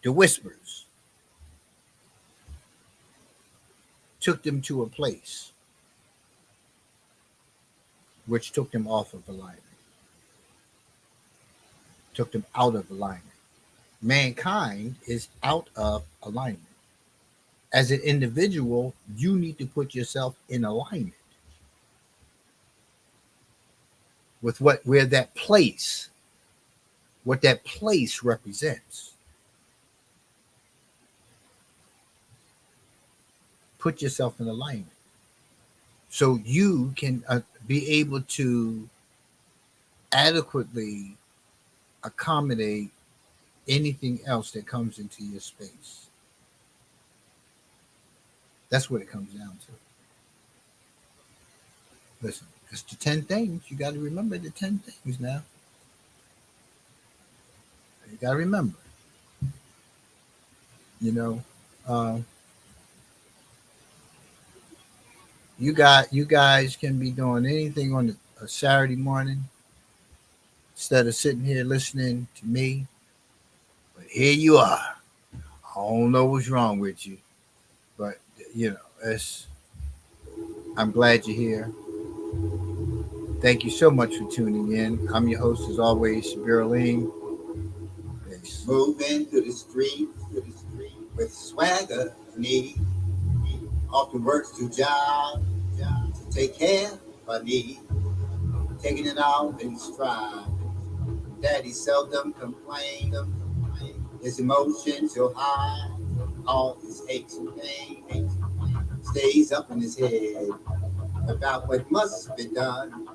The whispers took them to a place which took them off of alignment, took them out of alignment. Mankind is out of alignment. As an individual, you need to put yourself in alignment with what that place represents. Put yourself in alignment so you can be able to adequately accommodate anything else that comes into your space. That's what it comes down to. Listen, it's the 10 things. You got to remember the 10 things now. You got to remember. You know, uh, you guys can be doing anything on a Saturday morning instead of sitting here listening to me. But here you are. I don't know what's wrong with you, but you know, it's. I'm glad you're here. Thank you so much for tuning in. I'm your host, as always, Berlin. Moving to the street with swagger, need. Often works to job to take care of need. Taking it all in stride. Daddy seldom complained. His emotions so high. All his aches and pains stays up in his head about what must be done.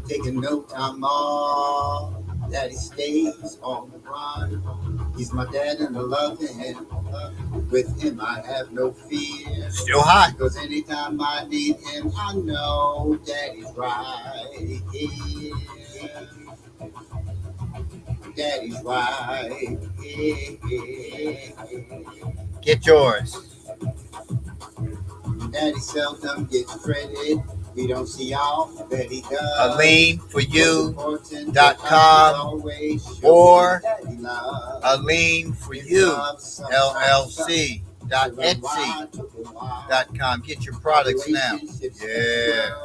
Taking no time off. Daddy stays on the run. He's my dad and I love him. With him I have no fear. Still hot. Because anytime I need him, I know Daddy's right here. Daddy's right here. Get yours. Daddy seldom gets credit. We don't see all that he does. AleanForYou.com or AleanForYou.LLC.Etsy.com. Get your products now. Yeah.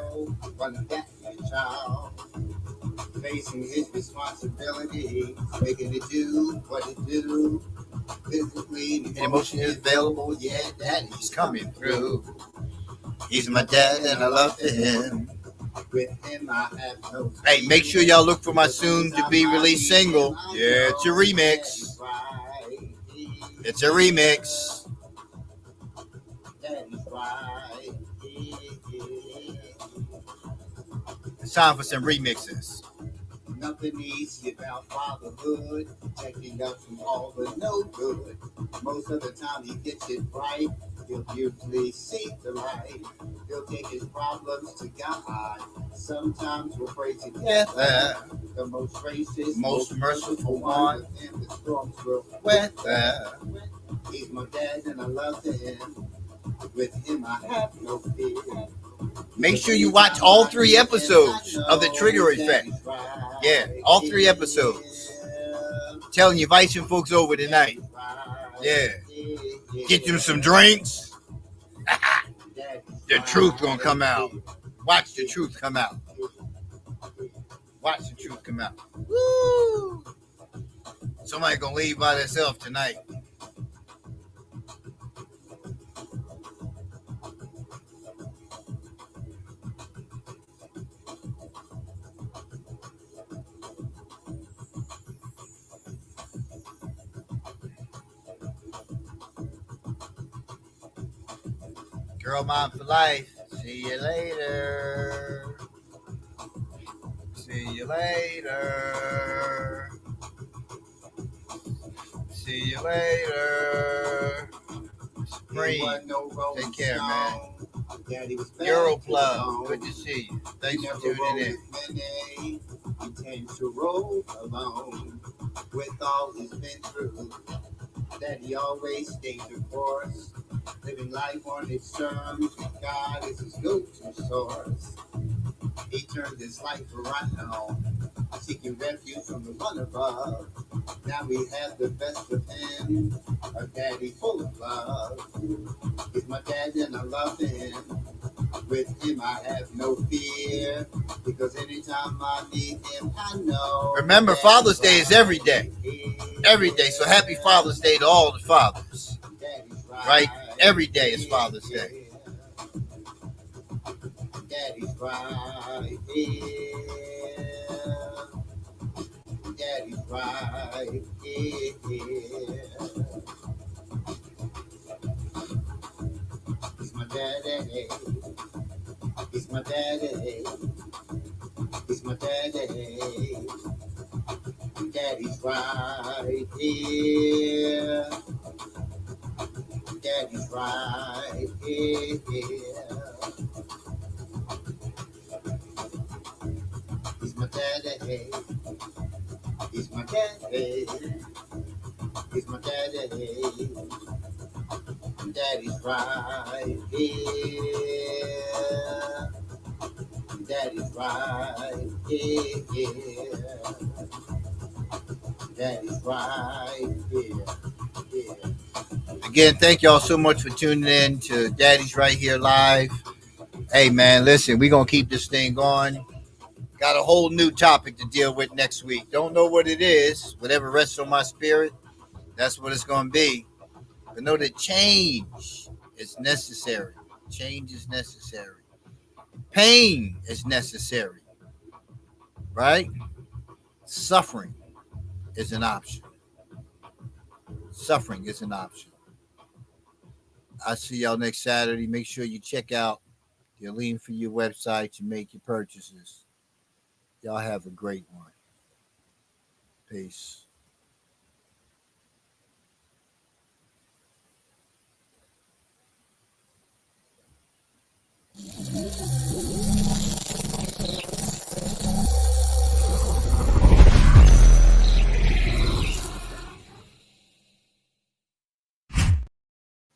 Facing his responsibility, making it do what it do. Physically, and emotion is available. Yeah, Daddy's coming through. He's my dad and I love him. With him I have no. Hey, make sure y'all look for my soon to be released single. Yeah, it's a remix. It's a remix. It's time for some remixes. Nothing easy about fatherhood, protecting us from all the no good. Most of the time he gets it right, he'll usually see the light. He'll take his problems to God. Sometimes we'll pray together. The most racist, most merciful one. Within the storms will weather. He's my dad and I love him. With him I have no fear. Make sure you watch all 3 episodes of The Trigger Effect. Yeah, all 3 episodes. Telling you, invite some folks over tonight. Yeah. Get you some drinks. The truth gonna come out. Watch the truth come out. Watch the truth come out. Woo! Somebody gonna leave by themselves tonight. Girl Mom for life. See you later. See you later. See you later. Spring. Take care, man. Europlug. Good to see you. Thanks for tuning in. He tends to roll alone with all he's been through. That he always stays the course. Living life on its terms, God is his go-to source. He turned his life around, seeking refuge from the one above. Now we have the best of him, a daddy full of love. He's my dad and I love him. With him I have no fear, because anytime I need him, I know. Remember, Father's Day is every day. Every day. So happy Father's Day to all the fathers. Right? Every day is Father's Day. Daddy's right here. Daddy's right here. He's my daddy. He's my daddy. He's my daddy. Daddy's right here. Daddy's right here. He's my daddy. He's my daddy. He's my daddy. Daddy's right here. Daddy's right here. Daddy's right here. Again, thank y'all so much for tuning in to Daddy's Right Here Live. Hey, man, listen, we're going to keep this thing going. Got a whole new topic to deal with next week. Don't know what it is. Whatever rests on my spirit, that's what it's going to be. But know that change is necessary. Change is necessary. Pain is necessary, right? Suffering is an option. Suffering is an option. I'll see y'all next Saturday. Make sure you check out the Lean For You website to make your purchases. Y'all have a great one. Peace.